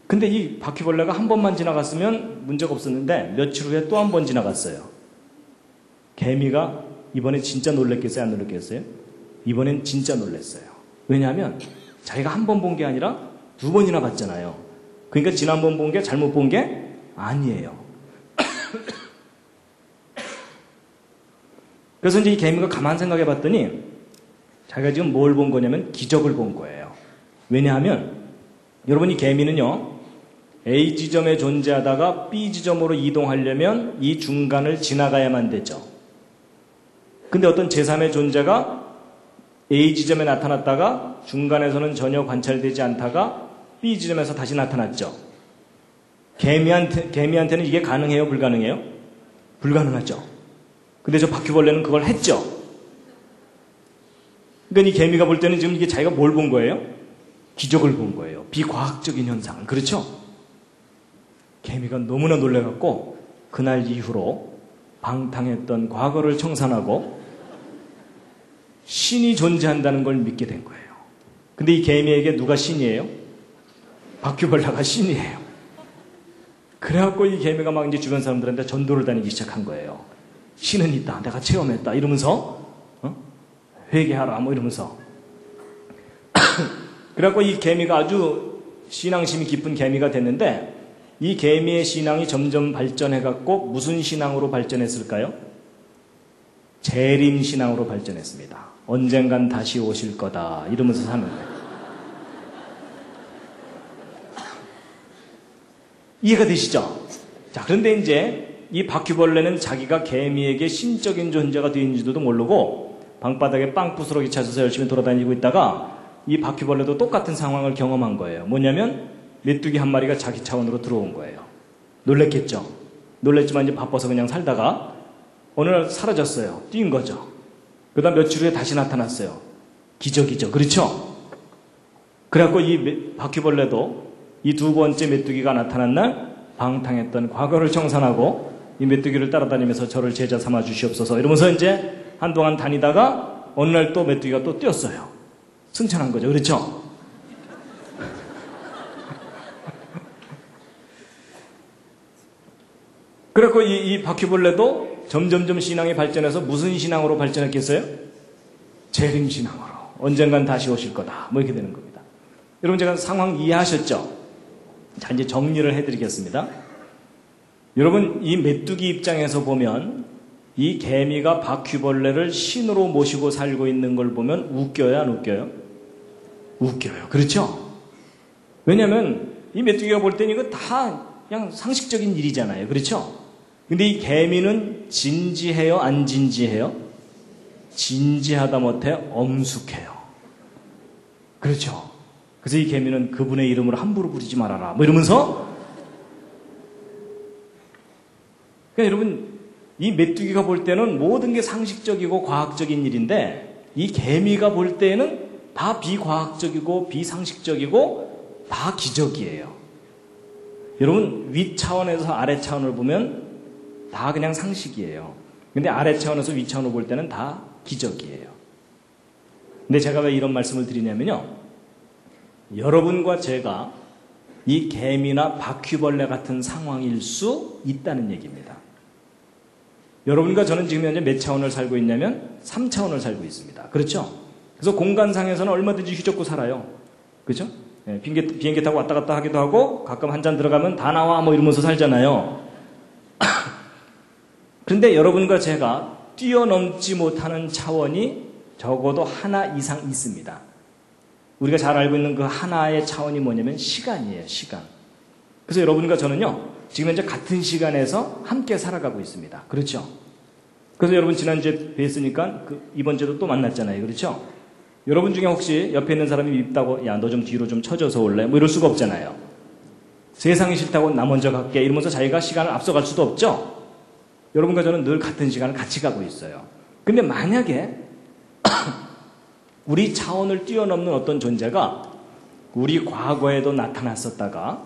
근데 이 바퀴벌레가 한 번만 지나갔으면 문제가 없었는데 며칠 후에 또 한 번 지나갔어요. 개미가 이번에 진짜 놀랬겠어요? 안 놀랬겠어요? 이번엔 진짜 놀랬어요. 왜냐하면 자기가 한 번 본 게 아니라 두 번이나 봤잖아요. 그러니까 지난번 본 게 잘못 본 게 아니에요. 그래서 이제 이 개미가 가만 생각해 봤더니 자기가 지금 뭘 본 거냐면 기적을 본 거예요. 왜냐하면 여러분, 이 개미는요, A 지점에 존재하다가 B 지점으로 이동하려면 이 중간을 지나가야만 되죠. 근데 어떤 제3의 존재가 A 지점에 나타났다가 중간에서는 전혀 관찰되지 않다가 B 지점에서 다시 나타났죠. 개미한테는 이게 가능해요? 불가능해요? 불가능하죠. 근데 저 바퀴벌레는 그걸 했죠. 그러니까 이 개미가 볼 때는 지금 이게 자기가 뭘 본 거예요? 기적을 본 거예요. 비과학적인 현상을. 그렇죠? 개미가 너무나 놀래갖고 그날 이후로 방탕했던 과거를 청산하고 신이 존재한다는 걸 믿게 된 거예요. 근데 이 개미에게 누가 신이에요? 바퀴벌레가 신이에요. 그래갖고 이 개미가 막 이제 주변 사람들한테 전도를 다니기 시작한 거예요. 신은 있다. 내가 체험했다. 이러면서 회개하라. 뭐 이러면서. 그래갖고 이 개미가 아주 신앙심이 깊은 개미가 됐는데 이 개미의 신앙이 점점 발전해갖고 무슨 신앙으로 발전했을까요? 재림 신앙으로 발전했습니다. 언젠간 다시 오실 거다. 이러면서 사는 거예요. 이해가 되시죠? 자, 그런데 이제 이 바퀴벌레는 자기가 개미에게 신적인 존재가 되는지도 모르고 방바닥에 빵 부스러기 찾아서 열심히 돌아다니고 있다가 이 바퀴벌레도 똑같은 상황을 경험한 거예요. 뭐냐면 메뚜기 한 마리가 자기 차원으로 들어온 거예요. 놀랬겠죠? 놀랬지만 이제 바빠서 그냥 살다가 어느 날 사라졌어요. 뛴 거죠. 그 다음 며칠 후에 다시 나타났어요. 기적이죠. 그렇죠? 그래갖고 이 바퀴벌레도 이 두 번째 메뚜기가 나타난 날 방탕했던 과거를 청산하고 이 메뚜기를 따라다니면서 저를 제자 삼아 주시옵소서 이러면서 이제 한동안 다니다가 어느 날 또 메뚜기가 또 뛰었어요. 승천한 거죠. 그렇죠? 그래갖고 이 바퀴벌레도 점점점 신앙이 발전해서 무슨 신앙으로 발전했겠어요? 재림신앙으로. 언젠간 다시 오실 거다. 뭐 이렇게 되는 겁니다. 여러분 제가 상황 이해하셨죠? 자, 이제 정리를 해드리겠습니다. 여러분 이 메뚜기 입장에서 보면 이 개미가 바퀴벌레를 신으로 모시고 살고 있는 걸 보면 웃겨요, 안 웃겨요? 웃겨요. 그렇죠? 왜냐하면 이 메뚜기가 볼 때는 이거 다 그냥 상식적인 일이잖아요. 그렇죠? 근데 이 개미는 진지해요, 안 진지해요? 진지하다 못해 엄숙해요. 그렇죠? 그래서 이 개미는 그분의 이름을 함부로 부르지 말아라. 뭐 이러면서 그러니까 여러분 이 메뚜기가 볼 때는 모든 게 상식적이고 과학적인 일인데 이 개미가 볼 때는 다 비과학적이고 비상식적이고 다 기적이에요. 여러분 위 차원에서 아래 차원을 보면 다 그냥 상식이에요. 근데 아래 차원에서 위 차원을 볼 때는 다 기적이에요. 근데 제가 왜 이런 말씀을 드리냐면요. 여러분과 제가 이 개미나 바퀴벌레 같은 상황일 수 있다는 얘기입니다. 여러분과 저는 지금 현재 몇 차원을 살고 있냐면 3차원을 살고 있습니다. 그렇죠? 그래서 공간상에서는 얼마든지 휘젓고 살아요. 그렇죠? 네, 비행기 타고 왔다 갔다 하기도 하고 가끔 한 잔 들어가면 다 나와 뭐 이러면서 살잖아요. 그런데 여러분과 제가 뛰어넘지 못하는 차원이 적어도 하나 이상 있습니다. 우리가 잘 알고 있는 그 하나의 차원이 뭐냐면 시간이에요. 시간. 그래서 여러분과 저는요. 지금 현재 같은 시간에서 함께 살아가고 있습니다. 그렇죠? 그래서 여러분 지난주에 뵀으니까 이번 주에도 또 만났잖아요. 그렇죠? 여러분 중에 혹시 옆에 있는 사람이 밉다고 야, 너 좀 뒤로 좀 쳐져서 올래? 뭐 이럴 수가 없잖아요. 세상이 싫다고 나 먼저 갈게 이러면서 자기가 시간을 앞서갈 수도 없죠? 여러분과 저는 늘 같은 시간을 같이 가고 있어요. 근데 만약에 우리 차원을 뛰어넘는 어떤 존재가 우리 과거에도 나타났었다가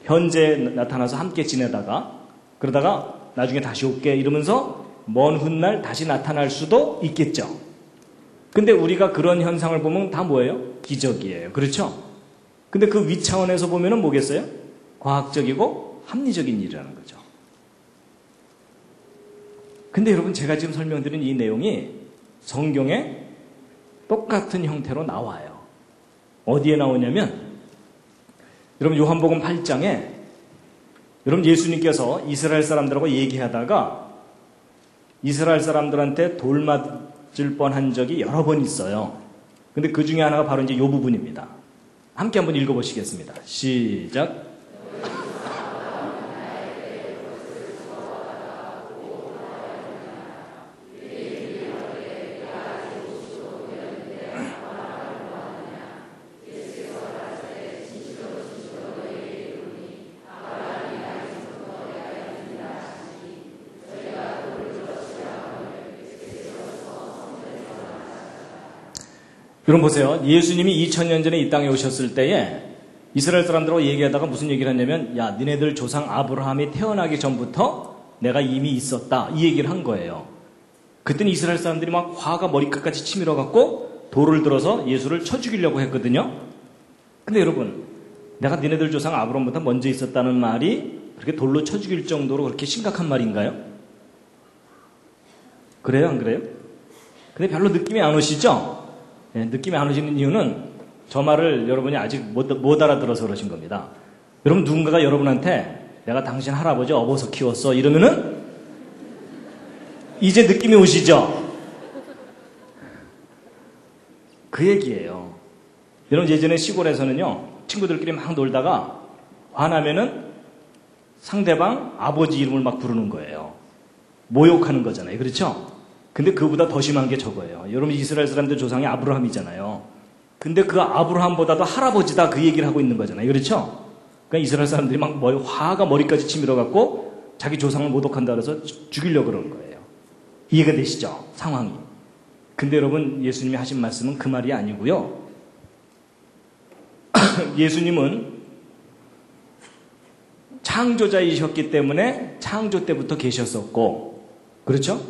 현재 나타나서 함께 지내다가 그러다가 나중에 다시 올게 이러면서 먼 훗날 다시 나타날 수도 있겠죠. 근데 우리가 그런 현상을 보면 다 뭐예요? 기적이에요. 그렇죠? 근데 그 위차원에서 보면은 뭐겠어요? 과학적이고 합리적인 일이라는 거죠. 근데 여러분 제가 지금 설명드린 이 내용이 성경에 똑같은 형태로 나와요. 어디에 나오냐면 여러분 요한복음 8장에 여러분 예수님께서 이스라엘 사람들하고 얘기하다가 이스라엘 사람들한테 돌 맞을 뻔한 적이 여러 번 있어요. 근데 그 중에 하나가 바로 이제 요 부분입니다. 함께 한번 읽어보시겠습니다. 시작. 여러분 보세요. 예수님이 2000년 전에 이 땅에 오셨을 때에 이스라엘 사람들하고 얘기하다가 무슨 얘기를 했냐면 야 니네들 조상 아브라함이 태어나기 전부터 내가 이미 있었다. 이 얘기를 한 거예요. 그때는 이스라엘 사람들이 막 화가 머리끝까지 치밀어 갖고 돌을 들어서 예수를 쳐 죽이려고 했거든요. 근데 여러분 내가 니네들 조상 아브라함보다 먼저 있었다는 말이 그렇게 돌로 쳐 죽일 정도로 그렇게 심각한 말인가요? 그래요? 안 그래요? 근데 별로 느낌이 안 오시죠? 네, 느낌이 안 오시는 이유는 저 말을 여러분이 아직 못 알아들어서 그러신 겁니다. 여러분 누군가가 여러분한테 내가 당신 할아버지 업어서 키웠어 이러면은 이제 느낌이 오시죠? 그 얘기예요. 여러분 예전에 시골에서는요 친구들끼리 막 놀다가 화나면은 상대방 아버지 이름을 막 부르는 거예요. 모욕하는 거잖아요. 그렇죠? 근데 그보다 더 심한 게 저거예요. 여러분 이스라엘 사람들 조상이 아브라함이잖아요. 근데 그 아브라함보다도 할아버지다 그 얘기를 하고 있는 거잖아요. 그렇죠? 그러니까 이스라엘 사람들이 막 화가 머리까지 치밀어 갖고 자기 조상을 모독한다 그래서 죽이려고 그러는 거예요. 이해가 되시죠? 상황이. 근데 여러분 예수님이 하신 말씀은 그 말이 아니고요. 예수님은 창조자이셨기 때문에 창조 때부터 계셨었고, 그렇죠?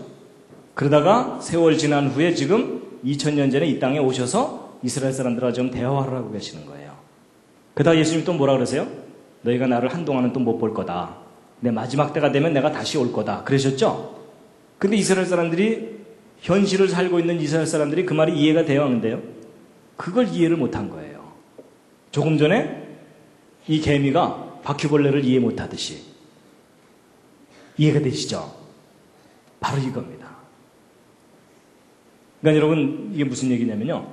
그러다가 세월 지난 후에 지금 2000년 전에 이 땅에 오셔서 이스라엘 사람들과 좀 대화를 하고 계시는 거예요. 그러다가 예수님이 또 뭐라 그러세요? 너희가 나를 한동안은 또 못 볼 거다. 내 마지막 때가 되면 내가 다시 올 거다. 그러셨죠? 근데 이스라엘 사람들이 현실을 살고 있는 이스라엘 사람들이 그 말이 이해가 돼야 하는데요. 그걸 이해를 못한 거예요. 조금 전에 이 개미가 바퀴벌레를 이해 못하듯이. 이해가 되시죠? 바로 이겁니다. 그러니까 여러분 이게 무슨 얘기냐면요.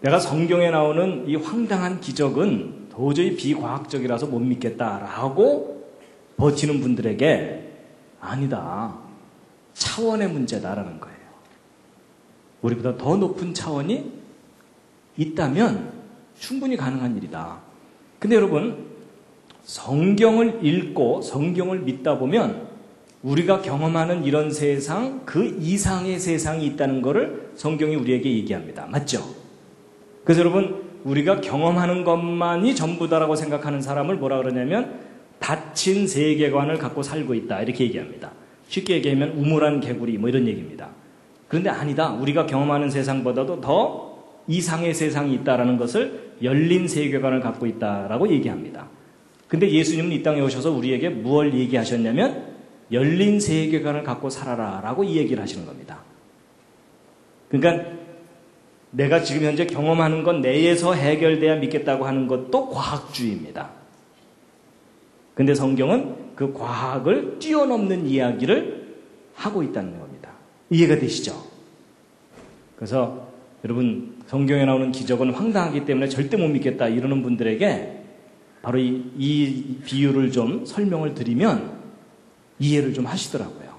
내가 성경에 나오는 이 황당한 기적은 도저히 비과학적이라서 못 믿겠다라고 버티는 분들에게 아니다. 차원의 문제다라는 거예요. 우리보다 더 높은 차원이 있다면 충분히 가능한 일이다. 근데 여러분 성경을 읽고 성경을 믿다 보면 우리가 경험하는 이런 세상, 그 이상의 세상이 있다는 것을 성경이 우리에게 얘기합니다. 맞죠? 그래서 여러분 우리가 경험하는 것만이 전부다라고 생각하는 사람을 뭐라 그러냐면 닫힌 세계관을 갖고 살고 있다 이렇게 얘기합니다. 쉽게 얘기하면 우물안 개구리 뭐 이런 얘기입니다. 그런데 아니다. 우리가 경험하는 세상보다도 더 이상의 세상이 있다라는 것을 열린 세계관을 갖고 있다라고 얘기합니다. 근데 예수님은 이 땅에 오셔서 우리에게 무엇을 얘기하셨냐면 열린 세계관을 갖고 살아라라고 이 얘기를 하시는 겁니다. 그러니까 내가 지금 현재 경험하는 건 내에서 해결돼야 믿겠다고 하는 것도 과학주의입니다. 근데 성경은 그 과학을 뛰어넘는 이야기를 하고 있다는 겁니다. 이해가 되시죠? 그래서 여러분 성경에 나오는 기적은 황당하기 때문에 절대 못 믿겠다 이러는 분들에게 바로 이 비유를 좀 설명을 드리면 이해를 좀 하시더라고요.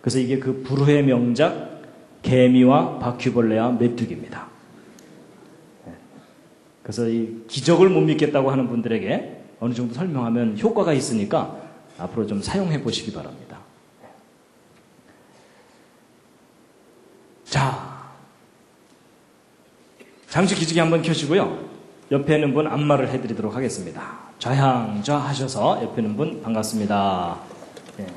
그래서 이게 그 불후의 명작 개미와 바퀴벌레와 메뚜기입니다. 그래서 이 기적을 못 믿겠다고 하는 분들에게 어느 정도 설명하면 효과가 있으니까 앞으로 좀 사용해 보시기 바랍니다. 자, 잠시 기지개 한번 켜시고요. 옆에 있는 분 안마를 해드리도록 하겠습니다. 좌향좌 하셔서 옆에 있는 분 반갑습니다. 네.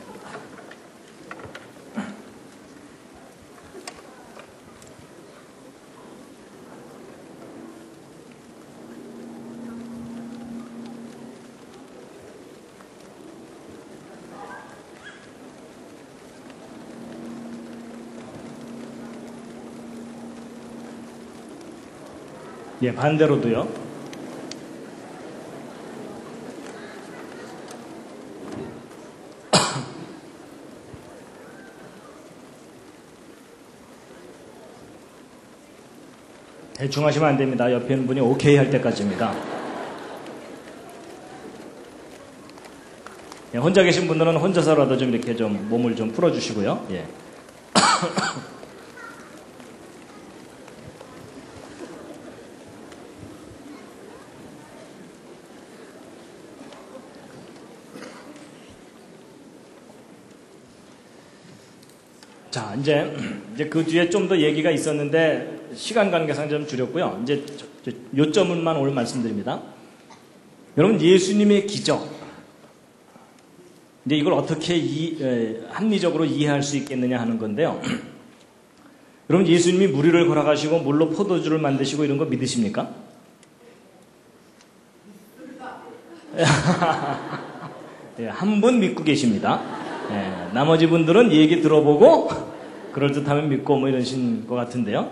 예, 반대로도요. 대충 하시면 안 됩니다. 옆에 있는 분이 오케이 할 때까지입니다. 예, 혼자 계신 분들은 혼자서라도 좀 이렇게 좀 몸을 좀 풀어주시고요. 예. 자, 이제 그 뒤에 좀 더 얘기가 있었는데 시간 관계상 좀 줄였고요. 이제 요점만 오늘 말씀드립니다. 여러분 예수님의 기적, 이제 이걸 어떻게 합리적으로 이해할 수 있겠느냐 하는 건데요. 여러분 예수님이 무리를 걸어가시고 물로 포도주를 만드시고 이런 거 믿으십니까? 예, 한 분 믿고 계십니다. 예, 나머지 분들은 얘기 들어보고 그럴듯하면 믿고 뭐 이러신 것 같은데요.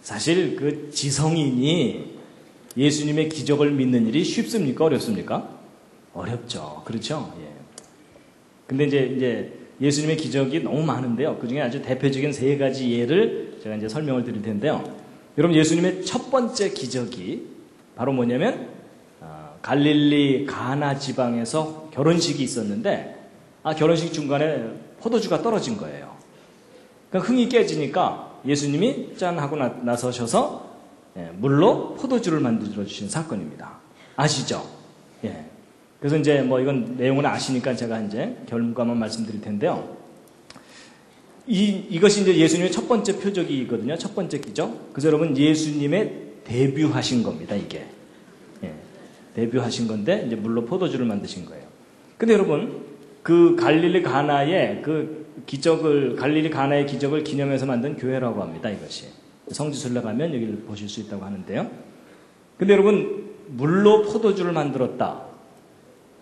사실 그 지성인이 예수님의 기적을 믿는 일이 쉽습니까? 어렵습니까? 어렵죠. 그렇죠? 예. 근데 이제 예수님의 기적이 너무 많은데요. 그 중에 아주 대표적인 세 가지 예를 제가 이제 설명을 드릴 텐데요. 여러분 예수님의 첫 번째 기적이 바로 뭐냐면 갈릴리 가나 지방에서 결혼식이 있었는데 결혼식 중간에 포도주가 떨어진 거예요. 그러니까 흥이 깨지니까 예수님이 짠 하고 나서셔서 물로 포도주를 만들어 주신 사건입니다. 아시죠? 예. 그래서 이제 뭐 이건 내용을 아시니까 제가 이제 결과만 말씀드릴 텐데요. 이것이 이제 예수님의 첫 번째 표적이거든요. 첫 번째 기적. 그래서 여러분 예수님의 데뷔하신 겁니다. 이게. 예. 데뷔하신 건데 이제 물로 포도주를 만드신 거예요. 근데 여러분 그 갈릴리 가나의 기적을 기념해서 만든 교회라고 합니다. 이것이. 성지순례 가면 여기를 보실 수 있다고 하는데요. 근데 여러분 물로 포도주를 만들었다.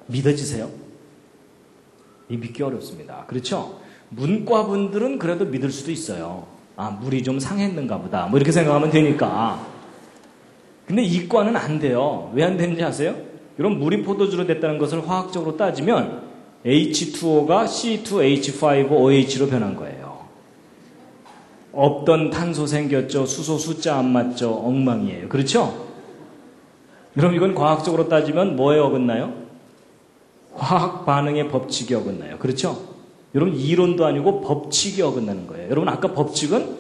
믿어지세요? 믿기 어렵습니다. 그렇죠? 문과분들은 그래도 믿을 수도 있어요. 물이 좀 상했는가 보다. 뭐 이렇게 생각하면 되니까. 근데 이과는 안 돼요. 왜 안 되는지 아세요? 여러분 물이 포도주로 됐다는 것을 화학적으로 따지면 H2O가 C2H5OH로 변한 거예요. 없던 탄소 생겼죠. 수소 숫자 안 맞죠. 엉망이에요. 그렇죠? 그럼 이건 과학적으로 따지면 뭐에 어긋나요? 화학 반응의 법칙이 어긋나요. 그렇죠? 여러분 이론도 아니고 법칙이 어긋나는 거예요. 여러분 아까 법칙은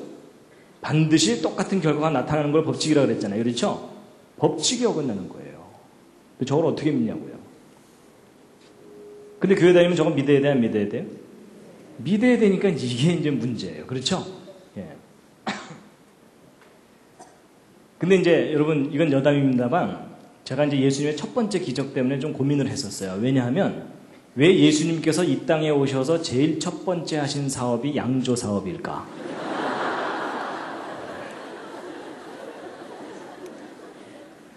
반드시 똑같은 결과가 나타나는 걸 법칙이라고 그랬잖아요. 그렇죠? 법칙이 어긋나는 거예요. 저걸 어떻게 믿냐고요. 근데 교회 다니면 저거 믿어야 돼요? 안 믿어야 돼요? 믿어야 되니까 이게 이제 문제예요. 그렇죠? 예. 근데 이제 여러분 이건 여담입니다만 제가 이제 예수님의 첫 번째 기적 때문에 좀 고민을 했었어요. 왜냐하면 왜 예수님께서 이 땅에 오셔서 제일 첫 번째 하신 사업이 양조 사업일까?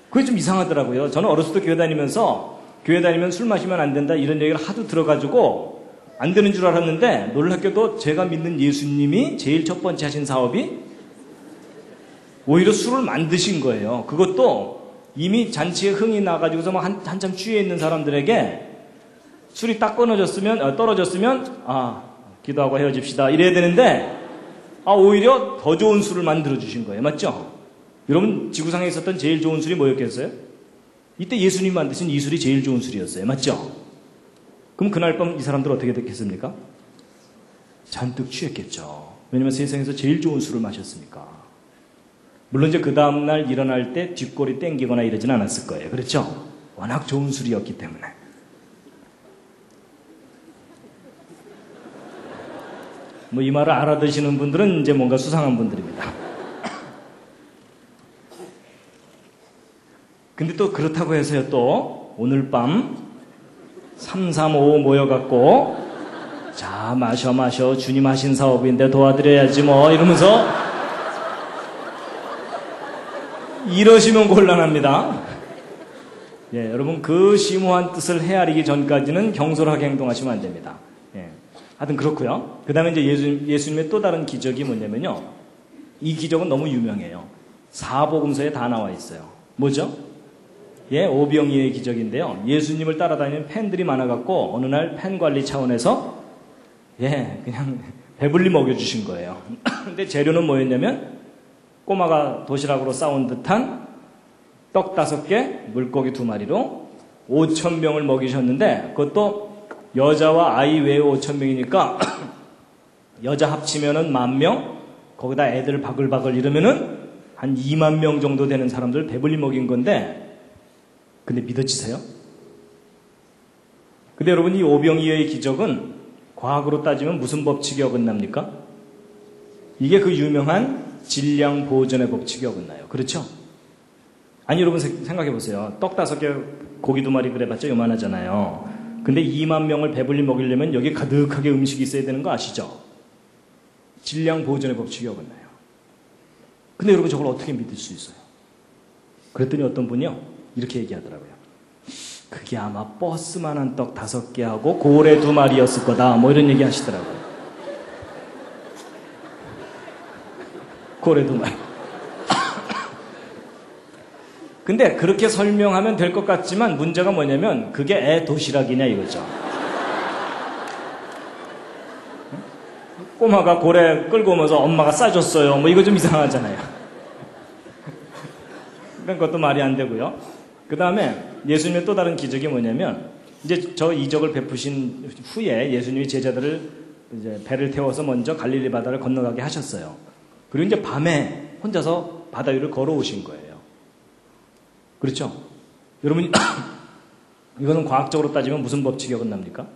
그게 좀 이상하더라고요. 저는 어렸을 때 교회 다니면 술 마시면 안 된다 이런 얘기를 하도 들어가지고 안 되는 줄 알았는데 놀랍게도 제가 믿는 예수님이 제일 첫 번째 하신 사업이 오히려 술을 만드신 거예요. 그것도 이미 잔치에 흥이 나가지고서 막 한참 취해 있는 사람들에게 술이 딱 떨어졌으면 기도하고 헤어집시다 이래야 되는데 오히려 더 좋은 술을 만들어 주신 거예요. 맞죠? 여러분 지구상에 있었던 제일 좋은 술이 뭐였겠어요? 이때 예수님이 만드신 이 술이 제일 좋은 술이었어요. 맞죠? 그럼 그날 밤 이 사람들 어떻게 됐겠습니까? 잔뜩 취했겠죠. 왜냐면 세상에서 제일 좋은 술을 마셨으니까. 물론 이제 그 다음날 일어날 때 뒷골이 땡기거나 이러진 않았을 거예요. 그렇죠? 워낙 좋은 술이었기 때문에. 뭐 이 말을 알아듣시는 분들은 이제 뭔가 수상한 분들입니다. 근데 또 그렇다고 해서요, 또 오늘 밤 335 모여갖고 자 마셔 주님 하신 사업인데 도와드려야지 뭐 이러면서 이러시면 곤란합니다. 예, 여러분 그 심오한 뜻을 헤아리기 전까지는 경솔하게 행동하시면 안 됩니다. 예, 하여튼 그렇고요. 그 다음에 이제 예수님의 또 다른 기적이 뭐냐면요, 이 기적은 너무 유명해요. 사복음서에 다 나와 있어요. 뭐죠? 예, 오병이어의 기적인데요. 예수님을 따라다니는 팬들이 많아갖고 어느 날 팬 관리 차원에서 그냥 배불리 먹여주신 거예요. 근데 재료는 뭐였냐면 꼬마가 도시락으로 싸온 듯한 떡 5개, 물고기 2마리로 5,000명을 먹이셨는데 그것도 여자와 아이 외에 5,000명이니까 여자 합치면은 10,000명, 거기다 애들 바글바글 이러면은 한 2만 명 정도 되는 사람들 배불리 먹인 건데, 근데 믿어지세요? 근데 여러분 이 오병이어의 기적은 과학으로 따지면 무슨 법칙이 어긋납니까? 이게 그 유명한 질량 보존의 법칙이 어긋나요. 그렇죠? 아니 여러분 생각해 보세요. 떡 5개 고기 2마리 그래봤자 요만하잖아요. 근데 2만 명을 배불리 먹이려면 여기 가득하게 음식이 있어야 되는 거 아시죠? 질량 보존의 법칙이 어긋나요. 근데 여러분 저걸 어떻게 믿을 수 있어요? 그랬더니 어떤 분이요 이렇게 얘기하더라고요. 그게 아마 버스만한 떡 5개하고 고래 2마리였을 거다 뭐 이런 얘기 하시더라고요. 고래 2마리. 근데 그렇게 설명하면 될 것 같지만 문제가 뭐냐면 그게 애 도시락이냐 이거죠. 꼬마가 고래 끌고 오면서 엄마가 싸줬어요 뭐 이거 좀 이상하잖아요. 그러니까 그것도 말이 안 되고요. 그 다음에 예수님의 또 다른 기적이 뭐냐면 이제 저 이적을 베푸신 후에 예수님이 제자들을 이제 배를 태워서 먼저 갈릴리 바다를 건너가게 하셨어요. 그리고 이제 밤에 혼자서 바다 위를 걸어오신 거예요. 그렇죠? 여러분 이거는 과학적으로 따지면 무슨 법칙이 어긋납니까?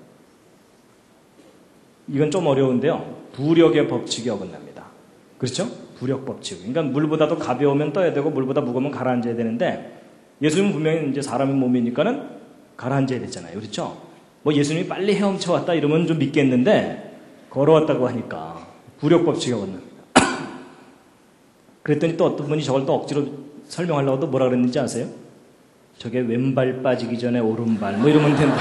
이건 좀 어려운데요. 부력의 법칙이 어긋납니다. 그렇죠? 부력 법칙. 그러니까 물보다도 가벼우면 떠야 되고 물보다 무거우면 가라앉아야 되는데 예수님은 분명히 이제 사람의 몸이니까는 가라앉아야 되잖아요. 그렇죠? 뭐 예수님이 빨리 헤엄쳐 왔다 이러면 좀 믿겠는데 걸어왔다고 하니까 부력 법칙이 어긋납니다. 그랬더니 또 어떤 분이 저걸 또 억지로 설명하려고 또 뭐라 그랬는지 아세요? 저게 왼발 빠지기 전에 오른발 뭐 이러면 된다.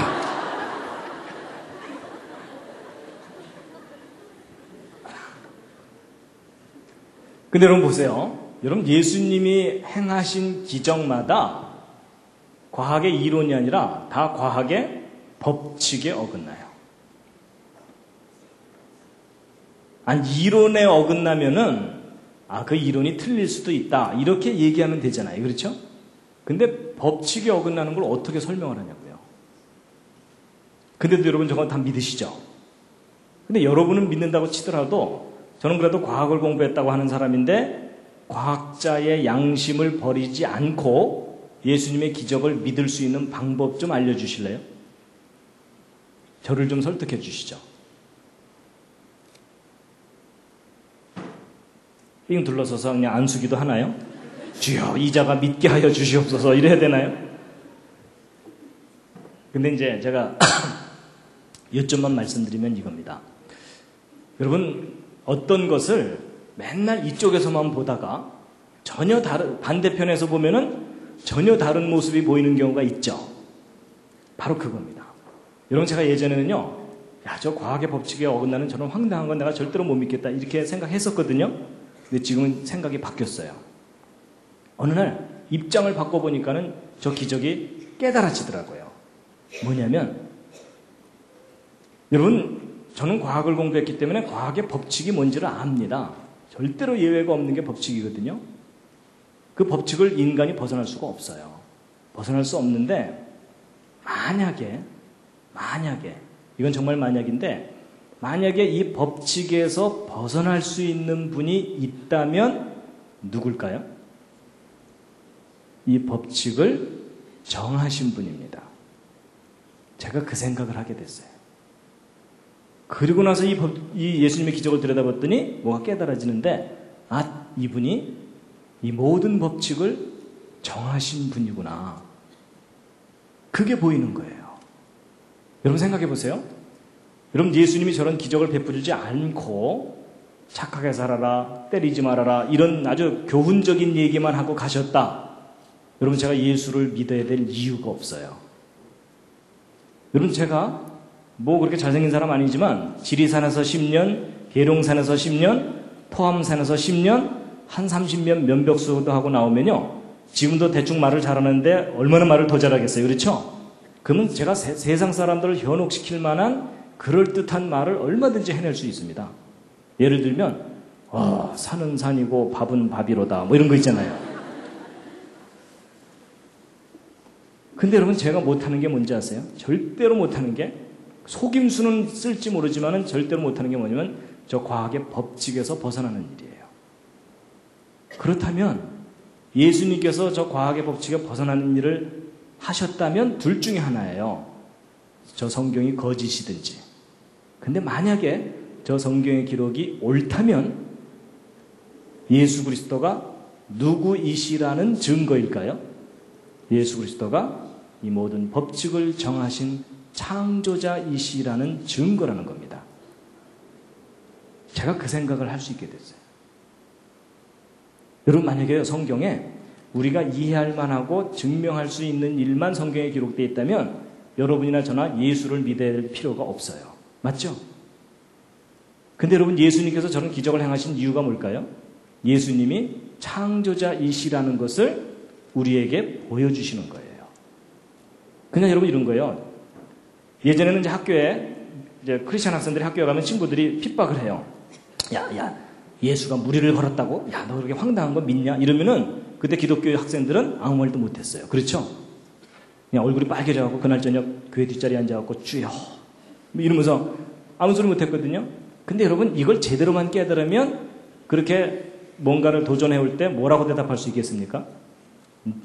근데 여러분 보세요. 여러분 예수님이 행하신 기적마다 과학의 이론이 아니라 다 과학의 법칙에 어긋나요. 아니 이론에 어긋나면은 그 이론이 틀릴 수도 있다 이렇게 얘기하면 되잖아요. 그렇죠? 근데 법칙에 어긋나는 걸 어떻게 설명을 하냐고요. 근데도 여러분 저건 다 믿으시죠? 근데 여러분은 믿는다고 치더라도 저는 그래도 과학을 공부했다고 하는 사람인데 과학자의 양심을 버리지 않고 예수님의 기적을 믿을 수 있는 방법 좀 알려주실래요? 저를 좀 설득해 주시죠. 삥 둘러서서 그냥 안수기도 하나요? 주여 이자가 믿게 하여 주시옵소서 이래야 되나요? 근데 이제 제가 요점만 말씀드리면 이겁니다. 여러분 어떤 것을 맨날 이쪽에서만 보다가 전혀 다른 반대편에서 보면은 전혀 다른 모습이 보이는 경우가 있죠. 바로 그겁니다. 여러분 제가 예전에는요, 저 과학의 법칙에 어긋나는 저런 황당한 건 내가 절대로 못 믿겠다 이렇게 생각했었거든요. 근데 지금은 생각이 바뀌었어요. 어느 날 입장을 바꿔보니까는 저 기적이 깨달아지더라고요. 뭐냐면 여러분 저는 과학을 공부했기 때문에 과학의 법칙이 뭔지를 압니다. 절대로 예외가 없는 게 법칙이거든요. 그 법칙을 인간이 벗어날 수가 없어요. 벗어날 수 없는데 만약에 이건 정말 만약인데 만약에 이 법칙에서 벗어날 수 있는 분이 있다면 누굴까요? 이 법칙을 정하신 분입니다. 제가 그 생각을 하게 됐어요. 그리고 나서 이 예수님의 기적을 들여다봤더니 뭐가 깨달아지는데 이분이 이 모든 법칙을 정하신 분이구나. 그게 보이는 거예요. 여러분 생각해 보세요. 여러분 예수님이 저런 기적을 베풀지 않고 착하게 살아라, 때리지 말아라 이런 아주 교훈적인 얘기만 하고 가셨다. 여러분 제가 예수를 믿어야 될 이유가 없어요. 여러분 제가 뭐 그렇게 잘생긴 사람 아니지만 지리산에서 10년, 계룡산에서 10년, 포함산에서 10년, 한 30년 면벽수도 하고 나오면요. 지금도 대충 말을 잘하는데 얼마나 말을 더 잘하겠어요. 그렇죠? 그러면 제가 세상 사람들을 현혹시킬 만한 그럴듯한 말을 얼마든지 해낼 수 있습니다. 예를 들면 산은 산이고 밥은 밥이로다 뭐 이런 거 있잖아요. 근데 여러분 제가 못하는 게 뭔지 아세요? 절대로 못하는 게 속임수는 쓸지 모르지만 절대로 못하는 게 뭐냐면 저 과학의 법칙에서 벗어나는 일이에요. 그렇다면 예수님께서 저 과학의 법칙에 벗어나는 일을 하셨다면 둘 중에 하나예요. 저 성경이 거짓이든지. 근데 만약에 저 성경의 기록이 옳다면 예수 그리스도가 누구이시라는 증거일까요? 예수 그리스도가 이 모든 법칙을 정하신 창조자이시라는 증거라는 겁니다. 제가 그 생각을 할 수 있게 됐어요. 여러분 만약에 성경에 우리가 이해할 만하고 증명할 수 있는 일만 성경에 기록되어 있다면 여러분이나 저나 예수를 믿어야 될 필요가 없어요. 맞죠? 근데 여러분 예수님께서 저런 기적을 행하신 이유가 뭘까요? 예수님이 창조자이시라는 것을 우리에게 보여주시는 거예요. 그냥 여러분 이런 거예요. 예전에는 이제 학교에 이제 크리스천 학생들이 학교에 가면 친구들이 핍박을 해요. 야, 예수가 무리를 걸었다고? 야, 너 그렇게 황당한 거 믿냐? 이러면은 그때 기독교 학생들은 아무 말도 못했어요. 그렇죠? 그냥 얼굴이 빨개져갖고 그날 저녁 교회 뒷자리에 앉아갖고 주여 뭐 이러면서 아무 소리 못했거든요. 근데 여러분 이걸 제대로만 깨달으면 그렇게 뭔가를 도전해올 때 뭐라고 대답할 수 있겠습니까?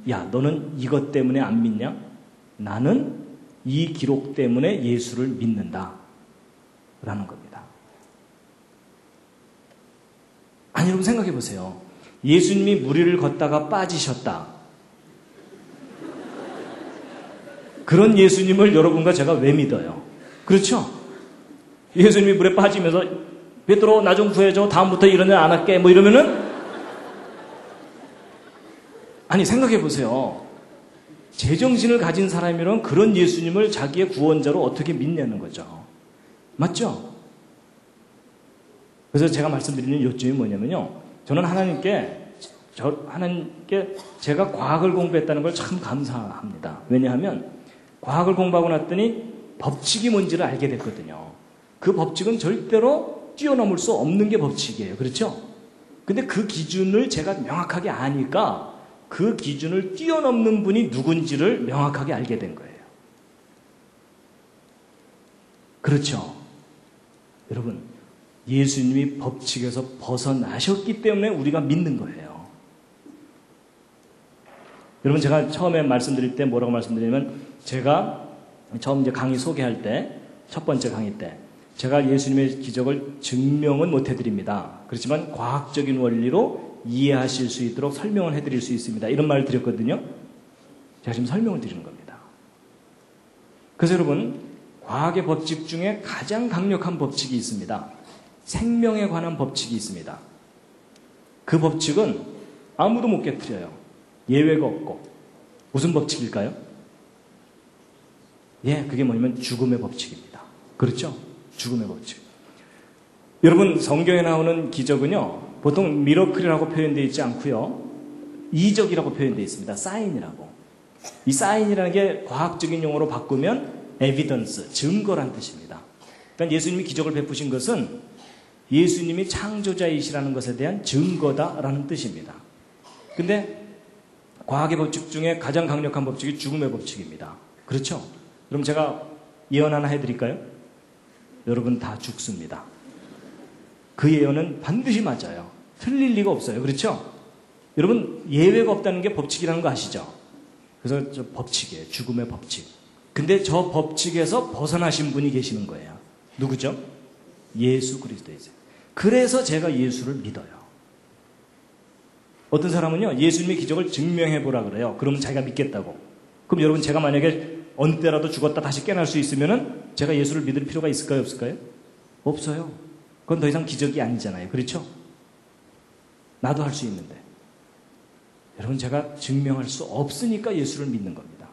야, 너는 이것 때문에 안 믿냐? 나는 이 기록 때문에 예수를 믿는다 라는 겁니다. 아니, 여러분 생각해 보세요. 예수님이 무리를 걷다가 빠지셨다. 그런 예수님을 여러분과 제가 왜 믿어요? 그렇죠? 예수님이 물에 빠지면서 베드로 나 좀 구해줘. 다음부터 이런 일 안 할게. 뭐 이러면은 아니 생각해 보세요. 제정신을 가진 사람이란 그런 예수님을 자기의 구원자로 어떻게 믿냐는 거죠. 맞죠? 그래서 제가 말씀드리는 요점이 뭐냐면요. 저는 하나님께 제가 과학을 공부했다는 걸 참 감사합니다. 왜냐하면 과학을 공부하고 났더니 법칙이 뭔지를 알게 됐거든요. 그 법칙은 절대로 뛰어넘을 수 없는 게 법칙이에요. 그렇죠? 근데 그 기준을 제가 명확하게 아니까 그 기준을 뛰어넘는 분이 누군지를 명확하게 알게 된 거예요. 그렇죠? 여러분, 예수님이 법칙에서 벗어나셨기 때문에 우리가 믿는 거예요. 여러분, 제가 처음에 말씀드릴 때 뭐라고 말씀드리냐면, 제가 처음 이제 강의 소개할 때, 첫 번째 강의 때, 제가 예수님의 기적을 증명은 못 해드립니다. 그렇지만 과학적인 원리로 이해하실 수 있도록 설명을 해드릴 수 있습니다. 이런 말을 드렸거든요. 제가 지금 설명을 드리는 겁니다. 그래서 여러분, 과학의 법칙 중에 가장 강력한 법칙이 있습니다. 생명에 관한 법칙이 있습니다. 그 법칙은 아무도 못 깨트려요. 예외가 없고. 무슨 법칙일까요? 예, 그게 뭐냐면 죽음의 법칙입니다. 그렇죠? 죽음의 법칙. 여러분, 성경에 나오는 기적은요, 보통 미러클이라고 표현되어 있지 않고요, 이적이라고 표현되어 있습니다. 사인이라고. 이 사인이라는 게 과학적인 용어로 바꾸면 에비던스, 증거란 뜻입니다. 그러니까 예수님이 기적을 베푸신 것은 예수님이 창조자이시라는 것에 대한 증거다라는 뜻입니다. 근데 과학의 법칙 중에 가장 강력한 법칙이 죽음의 법칙입니다. 그렇죠? 그럼 제가 예언 하나 해드릴까요? 여러분 다 죽습니다. 그 예언은 반드시 맞아요. 틀릴 리가 없어요. 그렇죠? 여러분 예외가 없다는 게 법칙이라는 거 아시죠? 그래서 저 법칙이에요. 죽음의 법칙. 근데 저 법칙에서 벗어나신 분이 계시는 거예요. 누구죠? 예수 그리스도이세요. 그래서 제가 예수를 믿어요. 어떤 사람은요, 예수님의 기적을 증명해 보라 그래요. 그러면 자기가 믿겠다고. 그럼 여러분 제가 만약에 어느 때라도 죽었다 다시 깨어날 수 있으면은 제가 예수를 믿을 필요가 있을까요? 없을까요? 없어요. 그건 더 이상 기적이 아니잖아요. 그렇죠? 나도 할 수 있는데. 여러분 제가 증명할 수 없으니까 예수를 믿는 겁니다.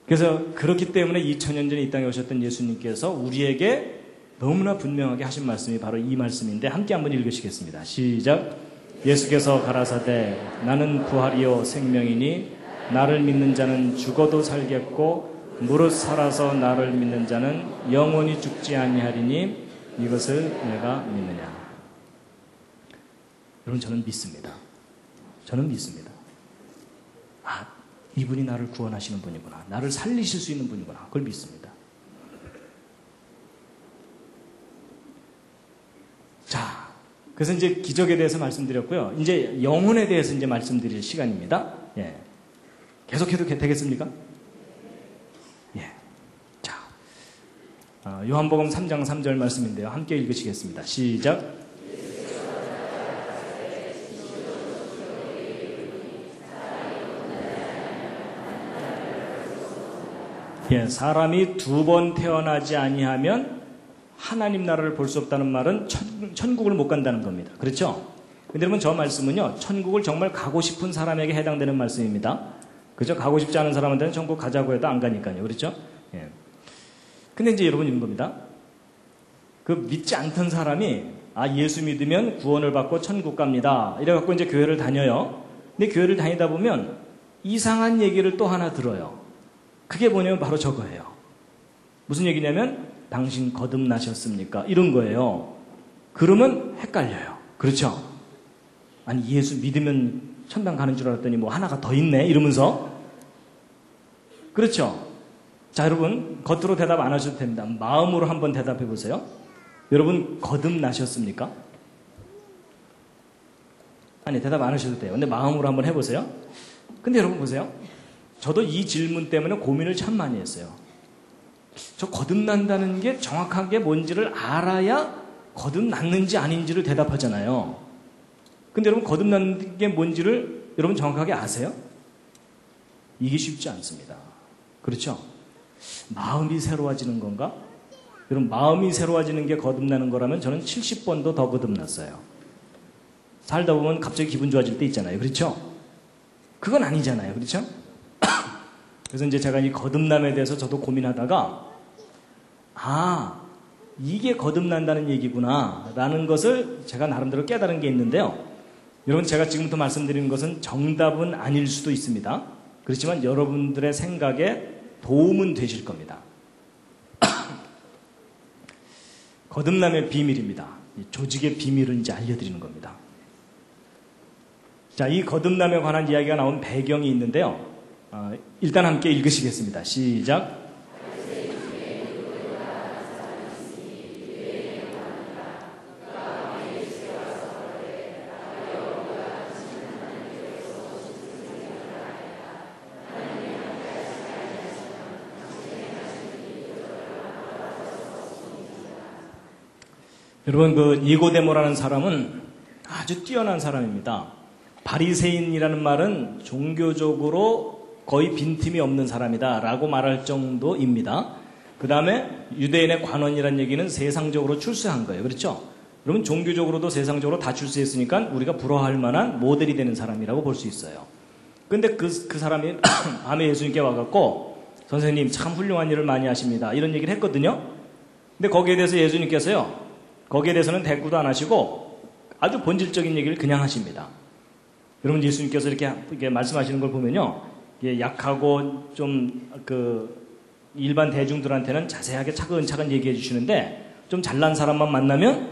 그래서 그렇기 때문에 2000년 전에 이 땅에 오셨던 예수님께서 우리에게 너무나 분명하게 하신 말씀이 바로 이 말씀인데 함께 한번 읽으시겠습니다. 시작. 예수께서 가라사대 나는 부활이요 생명이니 나를 믿는 자는 죽어도 살겠고 무릇 살아서 나를 믿는 자는 영원히 죽지 아니하리니 이것을 내가 믿느냐. 여러분 저는 믿습니다. 저는 믿습니다. 아, 이분이 나를 구원하시는 분이구나. 나를 살리실 수 있는 분이구나. 그걸 믿습니다. 자, 그래서 이제 기적에 대해서 말씀드렸고요. 이제 영혼에 대해서 이제 말씀드릴 시간입니다. 예. 계속해도 되겠습니까? 예. 자, 요한복음 3장 3절 말씀인데요. 함께 읽으시겠습니다. 시작. 예, 사람이 두 번 태어나지 아니하면 하나님 나라를 볼 수 없다는 말은 천국을 못 간다는 겁니다. 그렇죠? 근데 여러분 저 말씀은요, 천국을 정말 가고 싶은 사람에게 해당되는 말씀입니다. 그죠? 가고 싶지 않은 사람한테는 천국 가자고 해도 안 가니까요. 그렇죠? 예. 근데 이제 여러분 이런 겁니다. 그 믿지 않던 사람이 예수 믿으면 구원을 받고 천국 갑니다. 이래갖고 이제 교회를 다녀요. 근데 교회를 다니다 보면 이상한 얘기를 또 하나 들어요. 그게 뭐냐면 바로 저거예요. 무슨 얘기냐면 당신 거듭나셨습니까? 이런 거예요. 그러면 헷갈려요. 그렇죠? 아니 예수 믿으면 천당 가는 줄 알았더니 뭐 하나가 더 있네 이러면서 그렇죠? 자, 여러분, 겉으로 대답 안 하셔도 됩니다. 마음으로 한번 대답해 보세요. 여러분, 거듭나셨습니까? 아니, 대답 안 하셔도 돼요. 근데 마음으로 한번 해보세요. 근데 여러분 보세요. 저도 이 질문 때문에 고민을 참 많이 했어요. 저 거듭난다는 게 정확하게 뭔지를 알아야 거듭났는지 아닌지를 대답하잖아요. 근데 여러분, 거듭난 게 뭔지를 여러분 정확하게 아세요? 이게 쉽지 않습니다. 그렇죠? 마음이 새로워지는 건가? 여러분, 마음이 새로워지는 게 거듭나는 거라면 저는 70번도 더 거듭났어요. 살다 보면 갑자기 기분 좋아질 때 있잖아요. 그렇죠? 그건 아니잖아요. 그렇죠? 그래서 이제 제가 이 거듭남에 대해서 저도 고민하다가, 아, 이게 거듭난다는 얘기구나 라는 것을 제가 나름대로 깨달은 게 있는데요. 여러분, 제가 지금부터 말씀드리는 것은 정답은 아닐 수도 있습니다. 그렇지만 여러분들의 생각에 도움은 되실 겁니다. 거듭남의 비밀입니다. 조직의 비밀을 이제 알려드리는 겁니다. 자, 이 거듭남에 관한 이야기가 나온 배경이 있는데요. 일단 함께 읽으시겠습니다. 시작. 여러분, 그 니고데모라는 사람은 아주 뛰어난 사람입니다. 바리새인이라는 말은 종교적으로 거의 빈틈이 없는 사람이다 라고 말할 정도입니다. 그 다음에 유대인의 관원이라는 얘기는 세상적으로 출세한 거예요. 그렇죠? 여러분, 종교적으로도 세상적으로 다 출세했으니까 우리가 부러워할 만한 모델이 되는 사람이라고 볼 수 있어요. 근데 그 사람이 밤에 예수님께 와갖고, 선생님 참 훌륭한 일을 많이 하십니다, 이런 얘기를 했거든요. 근데 거기에 대해서 예수님께서요, 거기에 대해서는 대꾸도 안 하시고 아주 본질적인 얘기를 그냥 하십니다. 여러분, 예수님께서 이렇게 말씀하시는 걸 보면요, 약하고 좀 일반 대중들한테는 자세하게 차근차근 얘기해 주시는데, 좀 잘난 사람만 만나면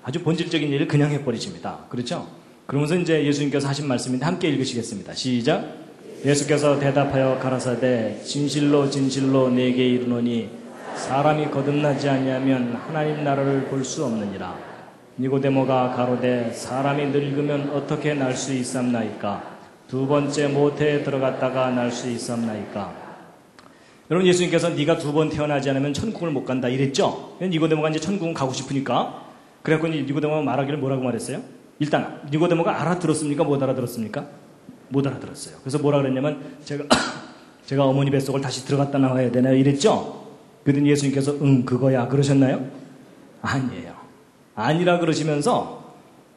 아주 본질적인 얘기를 그냥 해버리십니다. 그렇죠? 그러면서 이제 예수님께서 하신 말씀인데 함께 읽으시겠습니다. 시작. 예수께서 대답하여 가라사대 진실로 진실로 네게 이르노니 사람이 거듭나지 아니하면 하나님 나라를 볼 수 없느니라. 니고데모가 가로되 사람이 늙으면 어떻게 날 수 있삼나이까? 두 번째 모태에 들어갔다가 날 수 있삼나이까? 여러분, 예수님께서 네가 두 번 태어나지 않으면 천국을 못 간다 이랬죠? 니고데모가 이제 천국은 가고 싶으니까. 그래갖고 니고데모가 말하기를 뭐라고 말했어요? 일단 니고데모가 알아들었습니까? 못 알아들었습니까? 못 알아들었어요. 그래서 뭐라 그랬냐면, 제가 어머니 뱃속을 다시 들어갔다 나와야 되나요? 이랬죠? 그랬더니 예수님께서 그거야 그러셨나요? 아니에요. 아니라 그러시면서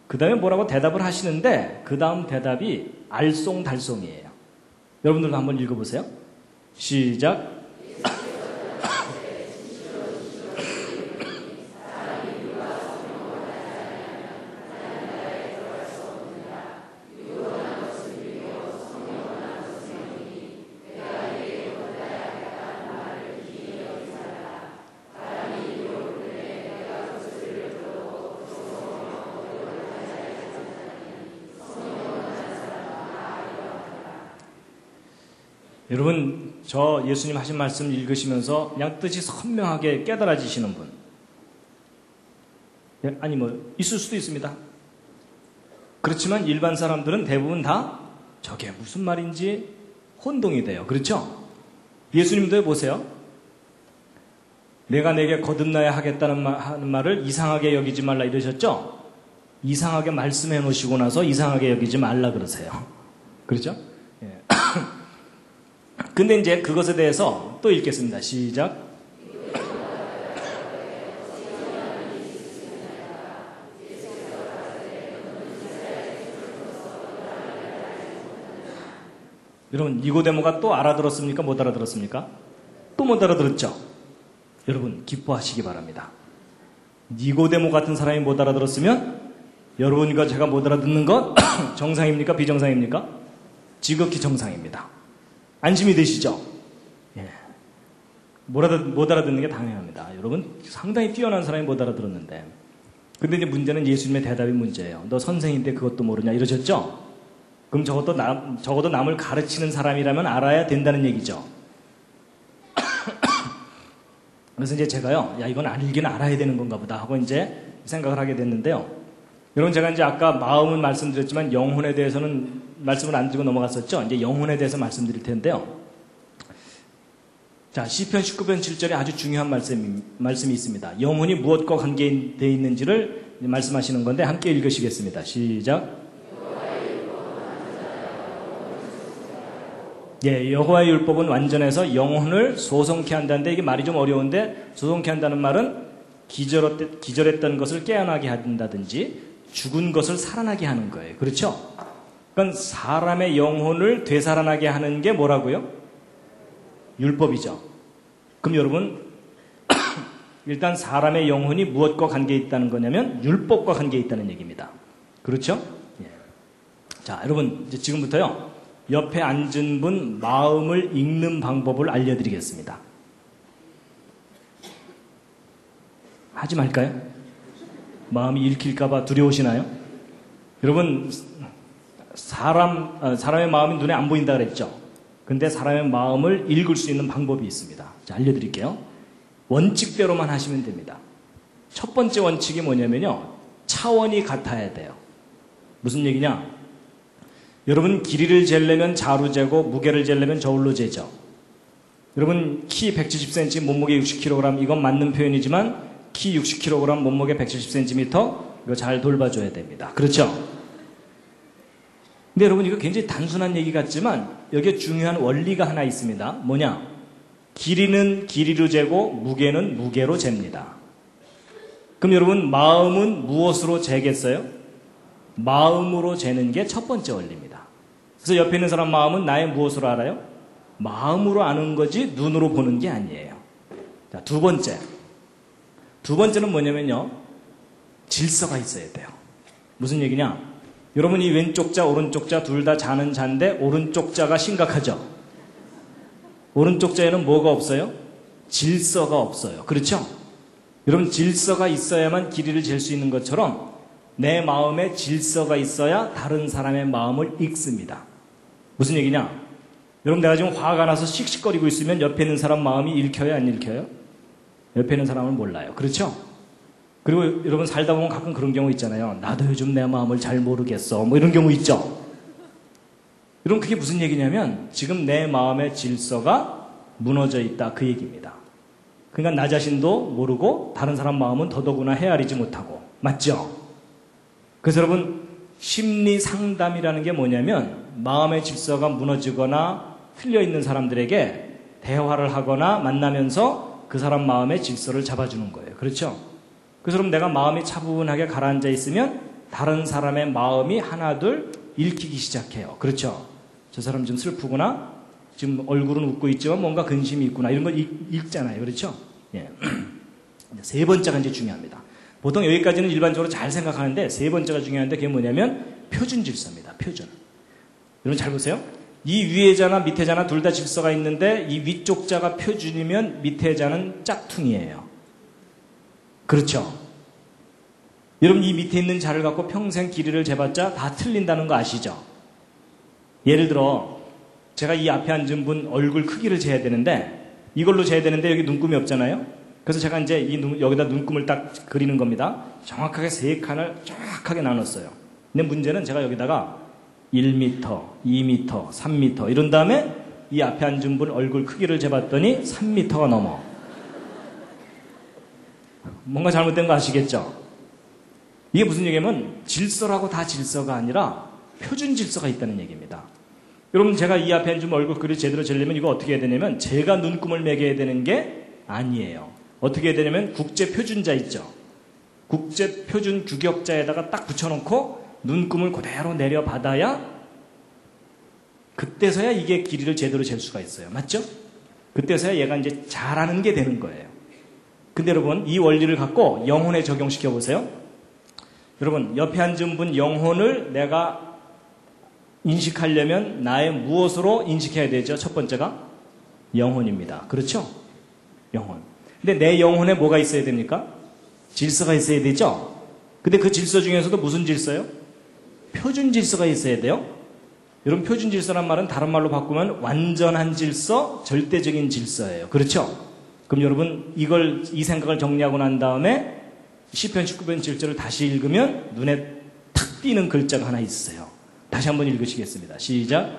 그 다음에 뭐라고 대답을 하시는데, 그 다음 대답이 알쏭달쏭이에요. 여러분들도 한번 읽어보세요. 시작. 여러분, 저 예수님 하신 말씀 읽으시면서 그냥 뜻이 선명하게 깨달아지시는 분, 아니 있을 수도 있습니다. 그렇지만 일반 사람들은 대부분 다 저게 무슨 말인지 혼동이 돼요. 그렇죠? 예수님도 해보세요. 내가 내게 거듭나야 하겠다는 하는 말을 이상하게 여기지 말라 이러셨죠? 이상하게 말씀해 놓으시고 나서 이상하게 여기지 말라 그러세요. 그렇죠? 예. 근데 이제 그것에 대해서 또 읽겠습니다. 시작. 여러분, 니고데모가 또 알아들었습니까? 못 알아들었습니까? 또 못 알아들었죠? 여러분, 기뻐하시기 바랍니다. 니고데모 같은 사람이 못 알아들었으면 여러분과 제가 못 알아듣는 것 정상입니까? 비정상입니까? 지극히 정상입니다. 안심이 되시죠? 예. 못 알아듣는 게 당연합니다. 여러분, 상당히 뛰어난 사람이 못 알아들었는데. 근데 이제 문제는 예수님의 대답이 문제예요. 너 선생인데 그것도 모르냐 이러셨죠? 그럼 적어도 남을 가르치는 사람이라면 알아야 된다는 얘기죠. 그래서 이제 제가요, 야, 이건 알긴 알아야 되는 건가 보다 하고 이제 생각을 하게 됐는데요. 여러분, 제가 이제 아까 마음은 말씀드렸지만 영혼에 대해서는 말씀을 안 드리고 넘어갔었죠. 이제 영혼에 대해서 말씀드릴 텐데요. 자, 시편 19편 7절에 아주 중요한 말씀이 있습니다. 영혼이 무엇과 관계되어 있는지를 말씀하시는 건데 함께 읽으시겠습니다. 시작. 예, 여호와의 율법은 완전해서 영혼을 소송케 한다는데, 이게 말이 좀 어려운데, 소송케 한다는 말은 기절했던 것을 깨어나게 한다든지 죽은 것을 살아나게 하는 거예요. 그렇죠? 그러니까 사람의 영혼을 되살아나게 하는 게 뭐라고요? 율법이죠. 그럼 여러분, 일단 사람의 영혼이 무엇과 관계에 있다는 거냐면 율법과 관계에 있다는 얘기입니다. 그렇죠? 예. 자, 여러분, 이제 지금부터요, 옆에 앉은 분 마음을 읽는 방법을 알려드리겠습니다. 하지 말까요? 마음이 읽힐까봐 두려우시나요? 여러분, 사람의 마음이 눈에 안 보인다 그랬죠? 근데 사람의 마음을 읽을 수 있는 방법이 있습니다. 자, 알려드릴게요. 원칙대로만 하시면 됩니다. 첫 번째 원칙이 뭐냐면요, 차원이 같아야 돼요. 무슨 얘기냐? 여러분, 길이를 재려면 자로 재고 무게를 재려면 저울로 재죠. 여러분, 키 170cm, 몸무게 60kg, 이건 맞는 표현이지만 키 60kg, 몸무게 170cm, 이거 잘 돌봐줘야 됩니다. 그렇죠? 근데 여러분, 이거 굉장히 단순한 얘기 같지만 여기에 중요한 원리가 하나 있습니다. 뭐냐? 길이는 길이로 재고 무게는 무게로 잽니다. 그럼 여러분, 마음은 무엇으로 재겠어요? 마음으로 재는 게 첫 번째 원리입니다. 그래서 옆에 있는 사람 마음은 나의 무엇으로 알아요? 마음으로 아는 거지 눈으로 보는 게 아니에요. 자, 두 번째는 뭐냐면요, 질서가 있어야 돼요. 무슨 얘기냐? 여러분, 이 왼쪽 자 오른쪽 자 둘 다 자는 자인데 오른쪽 자가 심각하죠? 오른쪽 자에는 뭐가 없어요? 질서가 없어요. 그렇죠? 여러분, 질서가 있어야만 길이를 잴 수 있는 것처럼 내 마음에 질서가 있어야 다른 사람의 마음을 읽습니다. 무슨 얘기냐? 여러분, 내가 지금 화가 나서 씩씩거리고 있으면 옆에 있는 사람 마음이 읽혀요, 안 읽혀요? 옆에 있는 사람은 몰라요. 그렇죠? 그리고 여러분, 살다 보면 가끔 그런 경우 있잖아요. 나도 요즘 내 마음을 잘 모르겠어, 뭐 이런 경우 있죠? 여러분, 그게 무슨 얘기냐면 지금 내 마음의 질서가 무너져 있다, 그 얘기입니다. 그러니까 나 자신도 모르고 다른 사람 마음은 더더구나 헤아리지 못하고. 맞죠? 그래서 여러분, 심리 상담이라는 게 뭐냐면 마음의 질서가 무너지거나 틀려있는 사람들에게 대화를 하거나 만나면서 그 사람 마음의 질서를 잡아주는 거예요. 그렇죠? 그래서 여러분, 내가 마음이 차분하게 가라앉아 있으면 다른 사람의 마음이 하나둘 읽히기 시작해요. 그렇죠? 저 사람 좀 슬프구나, 지금 얼굴은 웃고 있지만 뭔가 근심이 있구나, 이런 걸 읽잖아요. 그렇죠? 예. 세 번째가 이제 중요합니다. 보통 여기까지는 일반적으로 잘 생각하는데 세 번째가 중요한데 그게 뭐냐면 표준 질서입니다. 표준. 여러분, 잘 보세요. 이 위에 자나 밑에 자나 둘 다 질서가 있는데 이 위쪽 자가 표준이면 밑에 자는 짝퉁이에요. 그렇죠? 여러분, 이 밑에 있는 자를 갖고 평생 길이를 재봤자 다 틀린다는 거 아시죠? 예를 들어 제가 이 앞에 앉은 분 얼굴 크기를 재야 되는데 이걸로 재야 되는데 여기 눈금이 없잖아요. 그래서 제가 이제 여기다 눈금을 딱 그리는 겁니다. 정확하게 세 칸을 정확하게 나눴어요. 근데 문제는 제가 여기다가 1m, 2m, 3m 이런 다음에 이 앞에 앉은 분 얼굴 크기를 재봤더니 3m가 넘어. 뭔가 잘못된 거 아시겠죠? 이게 무슨 얘기냐면 질서라고 다 질서가 아니라 표준 질서가 있다는 얘기입니다. 여러분, 제가 이 앞에 앉은 얼굴 크기를 제대로 재려면 이거 어떻게 해야 되냐면 제가 눈금을 매겨야 되는 게 아니에요. 어떻게 해야 되냐면 국제표준자 있죠? 국제표준 규격자에다가 딱 붙여놓고 눈금을 그대로 내려받아야 그때서야 이게 길이를 제대로 잴 수가 있어요. 맞죠? 그때서야 얘가 이제 잘하는 게 되는 거예요. 근데 여러분, 이 원리를 갖고 영혼에 적용시켜 보세요. 여러분, 옆에 앉은 분 영혼을 내가 인식하려면 나의 무엇으로 인식해야 되죠? 첫 번째가 영혼입니다. 그렇죠? 영혼. 근데 내 영혼에 뭐가 있어야 됩니까? 질서가 있어야 되죠? 근데 그 질서 중에서도 무슨 질서요? 표준 질서가 있어야 돼요. 여러분, 표준 질서란 말은 다른 말로 바꾸면 완전한 질서, 절대적인 질서예요. 그렇죠? 그럼 여러분 이 생각을 정리하고 난 다음에 시편 19편 7절을 다시 읽으면 눈에 탁 띄는 글자가 하나 있어요. 다시 한번 읽으시겠습니다. 시작.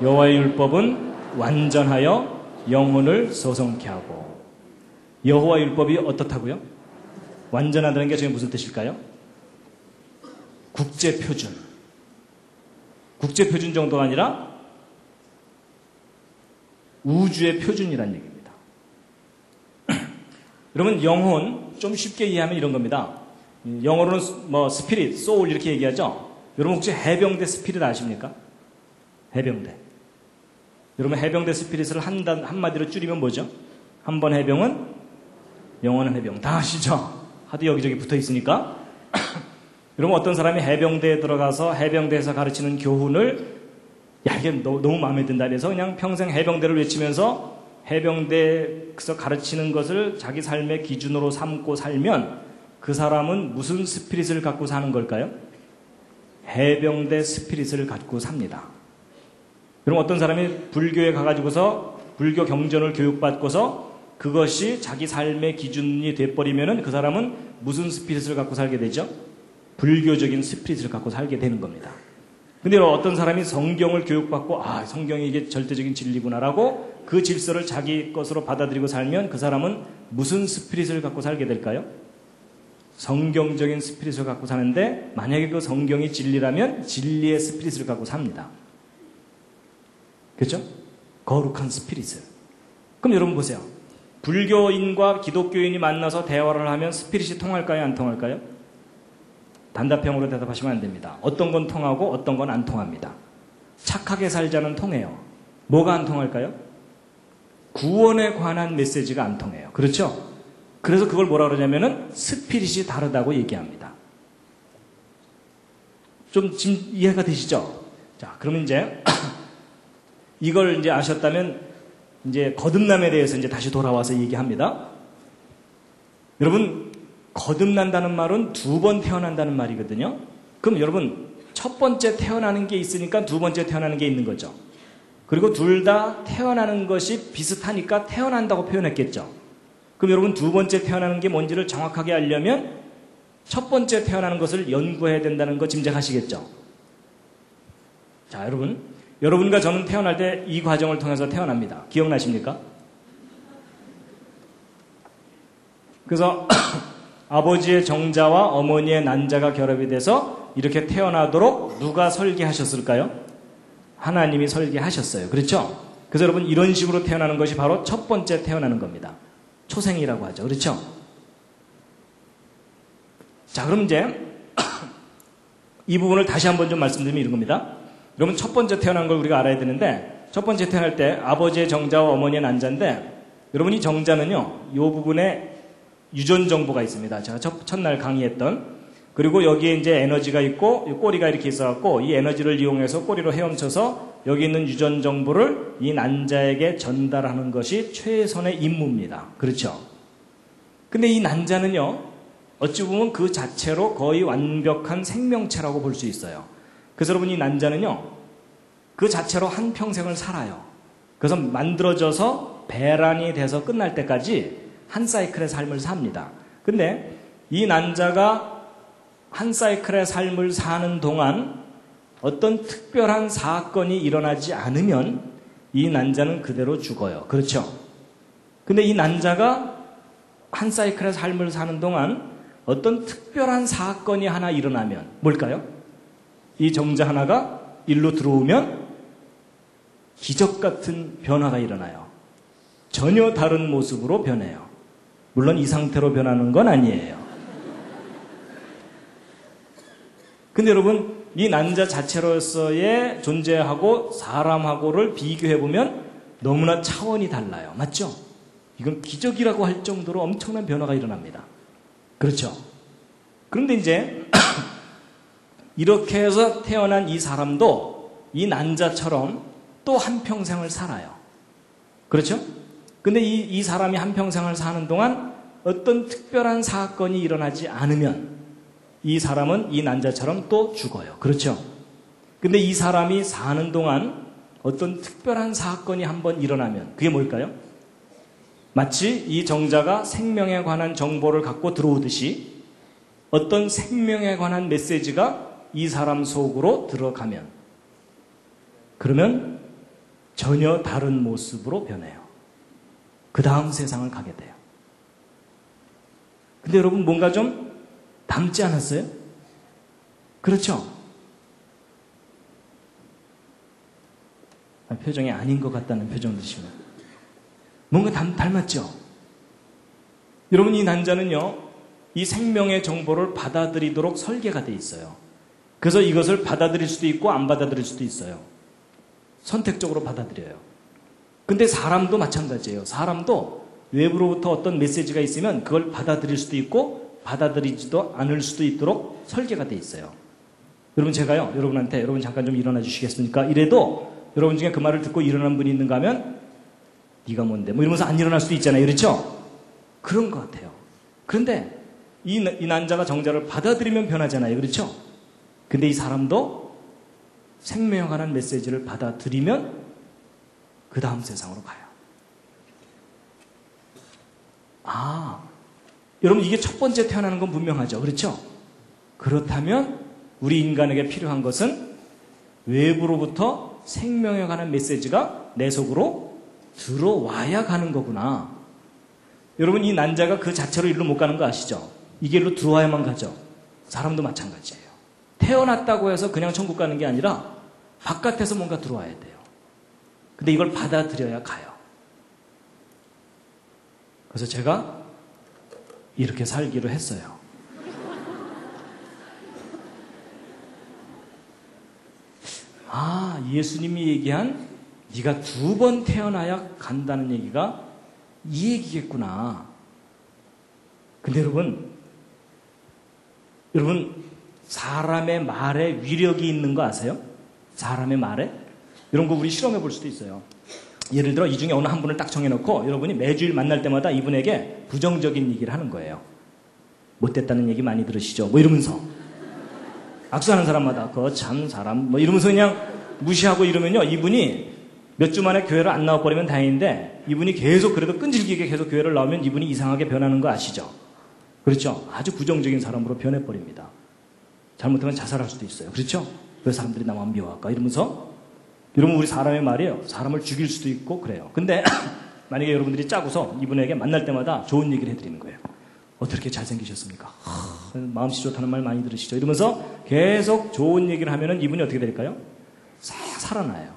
여호와의 율법은 완전하여 영혼을 소성케 하고. 여호와의 율법이 어떻다고요? 완전하다는 게 지금 무슨 뜻일까요? 국제표준. 국제표준 정도가 아니라 우주의 표준이란 얘기입니다. 여러분, 영혼, 좀 쉽게 이해하면 이런 겁니다. 영어로는 뭐 스피릿, 소울 이렇게 얘기하죠. 여러분 혹시 해병대 스피릿 아십니까? 해병대. 여러분 해병대 스피릿을 한마디로 줄이면 뭐죠? 한 번 해병은 영원한 해병. 다 아시죠? 하도 여기저기 붙어 있으니까. 여러분 어떤 사람이 해병대에 들어가서 해병대에서 가르치는 교훈을 야 이게 너무 마음에 든다 그래서 그냥 평생 해병대를 외치면서 해병대에서 가르치는 것을 자기 삶의 기준으로 삼고 살면 그 사람은 무슨 스피릿을 갖고 사는 걸까요? 해병대 스피릿을 갖고 삽니다. 그럼 어떤 사람이 불교에 가가지고서 불교 경전을 교육받고서 그것이 자기 삶의 기준이 돼버리면은 그 사람은 무슨 스피릿을 갖고 살게 되죠? 불교적인 스피릿을 갖고 살게 되는 겁니다. 근데 어떤 사람이 성경을 교육받고 성경이 이게 절대적인 진리구나라고 그 질서를 자기 것으로 받아들이고 살면 그 사람은 무슨 스피릿을 갖고 살게 될까요? 성경적인 스피릿을 갖고 사는데 만약에 그 성경이 진리라면 진리의 스피릿을 갖고 삽니다. 그렇죠? 거룩한 스피릿을. 그럼 여러분 보세요. 불교인과 기독교인이 만나서 대화를 하면 스피릿이 통할까요? 안 통할까요? 단답형으로 대답하시면 안 됩니다. 어떤 건 통하고 어떤 건 안 통합니다. 착하게 살자는 통해요. 뭐가 안 통할까요? 구원에 관한 메시지가 안 통해요. 그렇죠? 그래서 그걸 뭐라 그러냐면은 스피릿이 다르다고 얘기합니다. 좀 지금 이해가 되시죠? 자, 그럼 이제 이걸 이제 아셨다면 이제 거듭남에 대해서 이제 다시 돌아와서 얘기합니다. 여러분, 거듭난다는 말은 두 번 태어난다는 말이거든요. 그럼 여러분, 첫 번째 태어나는 게 있으니까 두 번째 태어나는 게 있는 거죠. 그리고 둘 다 태어나는 것이 비슷하니까 태어난다고 표현했겠죠. 그럼 여러분 두 번째 태어나는 게 뭔지를 정확하게 알려면 첫 번째 태어나는 것을 연구해야 된다는 거 짐작하시겠죠. 자, 여러분과 저는 태어날 때 이 과정을 통해서 태어납니다. 기억나십니까? 그래서 아버지의 정자와 어머니의 난자가 결합이 돼서 이렇게 태어나도록 누가 설계하셨을까요? 하나님이 설계하셨어요. 그렇죠? 그래서 여러분 이런 식으로 태어나는 것이 바로 첫 번째 태어나는 겁니다. 초생이라고 하죠. 그렇죠? 자, 그럼 이제 이 부분을 다시 한번 좀 말씀드리면 이런 겁니다. 여러분 첫 번째 태어난 걸 우리가 알아야 되는데 첫 번째 태어날 때 아버지의 정자와 어머니의 난자인데 여러분 이 정자는요. 이 부분에 유전 정보가 있습니다. 제가 첫날 강의했던 그리고 여기에 이제 에너지가 있고 꼬리가 이렇게 있어갖고 이 에너지를 이용해서 꼬리로 헤엄쳐서 여기 있는 유전 정보를 이 난자에게 전달하는 것이 최선의 임무입니다. 그렇죠? 근데 이 난자는요, 어찌 보면 그 자체로 거의 완벽한 생명체라고 볼 수 있어요. 그래서 여러분 이 난자는요, 그 자체로 한 평생을 살아요. 그래서 만들어져서 배란이 돼서 끝날 때까지 한 사이클의 삶을 삽니다. 근데 이 난자가 한 사이클의 삶을 사는 동안 어떤 특별한 사건이 일어나지 않으면 이 난자는 그대로 죽어요. 그렇죠? 근데 이 난자가 한 사이클의 삶을 사는 동안 어떤 특별한 사건이 하나 일어나면 뭘까요? 이 정자 하나가 일로 들어오면 기적 같은 변화가 일어나요. 전혀 다른 모습으로 변해요. 물론 이 상태로 변하는 건 아니에요. 근데 여러분, 이 난자 자체로서의 존재하고 사람하고를 비교해보면 너무나 차원이 달라요. 맞죠? 이건 기적이라고 할 정도로 엄청난 변화가 일어납니다. 그렇죠? 그런데 이제 이렇게 해서 태어난 이 사람도 이 난자처럼 또 한평생을 살아요. 그렇죠? 근데 이 사람이 한평생을 사는 동안 어떤 특별한 사건이 일어나지 않으면 이 사람은 이 난자처럼 또 죽어요. 그렇죠? 근데 이 사람이 사는 동안 어떤 특별한 사건이 한번 일어나면 그게 뭘까요? 마치 이 정자가 생명에 관한 정보를 갖고 들어오듯이 어떤 생명에 관한 메시지가 이 사람 속으로 들어가면 그러면 전혀 다른 모습으로 변해요. 그 다음 세상을 가게 돼요. 근데 여러분 뭔가 좀 닮지 않았어요? 그렇죠? 표정이 아닌 것 같다는 표정 드시면 뭔가 닮았죠? 여러분 이 난자는요, 이 생명의 정보를 받아들이도록 설계가 되어 있어요. 그래서 이것을 받아들일 수도 있고 안 받아들일 수도 있어요. 선택적으로 받아들여요. 근데 사람도 마찬가지예요. 사람도 외부로부터 어떤 메시지가 있으면 그걸 받아들일 수도 있고 받아들이지도 않을 수도 있도록 설계가 되어 있어요. 여러분 제가요, 여러분한테 여러분 잠깐 좀 일어나 주시겠습니까? 이래도 여러분 중에 그 말을 듣고 일어난 분이 있는가 하면 네가 뭔데? 뭐 이러면서 안 일어날 수도 있잖아요. 그렇죠? 그런 것 같아요. 그런데 이 난자가 정자를 받아들이면 변하잖아요. 그렇죠? 근데 이 사람도 생명에 관한 메시지를 받아들이면 그 다음 세상으로 가요. 아, 여러분 이게 첫 번째 태어나는 건 분명하죠. 그렇죠? 그렇다면 우리 인간에게 필요한 것은 외부로부터 생명에 관한 메시지가 내 속으로 들어와야 가는 거구나. 여러분 이 난자가 그 자체로 일로 못 가는 거 아시죠? 이게 일로 들어와야만 가죠. 사람도 마찬가지예요. 태어났다고 해서 그냥 천국 가는 게 아니라 바깥에서 뭔가 들어와야 돼요. 근데 이걸 받아들여야 가요. 그래서 제가 이렇게 살기로 했어요. 아, 예수님이 얘기한 네가 2번 태어나야 간다는 얘기가 이 얘기겠구나. 근데 여러분 사람의 말에 위력이 있는 거 아세요? 사람의 말에? 이런 거 우리 실험해 볼 수도 있어요. 예를 들어 이 중에 어느 한 분을 딱 정해놓고 여러분이 매주일 만날 때마다 이분에게 부정적인 얘기를 하는 거예요. 못됐다는 얘기 많이 들으시죠? 뭐 이러면서 악수하는 사람마다 그거 참 사람 뭐 이러면서 그냥 무시하고 이러면요, 이분이 몇 주 만에 교회를 안 나와버리면 다행인데 이분이 계속 그래도 끈질기게 계속 교회를 나오면 이분이 이상하게 변하는 거 아시죠? 그렇죠? 아주 부정적인 사람으로 변해버립니다. 잘못하면 자살할 수도 있어요. 그렇죠? 왜 사람들이 나만 미워할까? 이러면서 여러분 우리 사람의 말이에요. 사람을 죽일 수도 있고 그래요. 근데 만약에 여러분들이 짜고서 이분에게 만날 때마다 좋은 얘기를 해드리는 거예요. 어떻게 잘생기셨습니까? 마음씨 좋다는 말 많이 들으시죠? 이러면서 계속 좋은 얘기를 하면은 이분이 어떻게 될까요? 살아나요.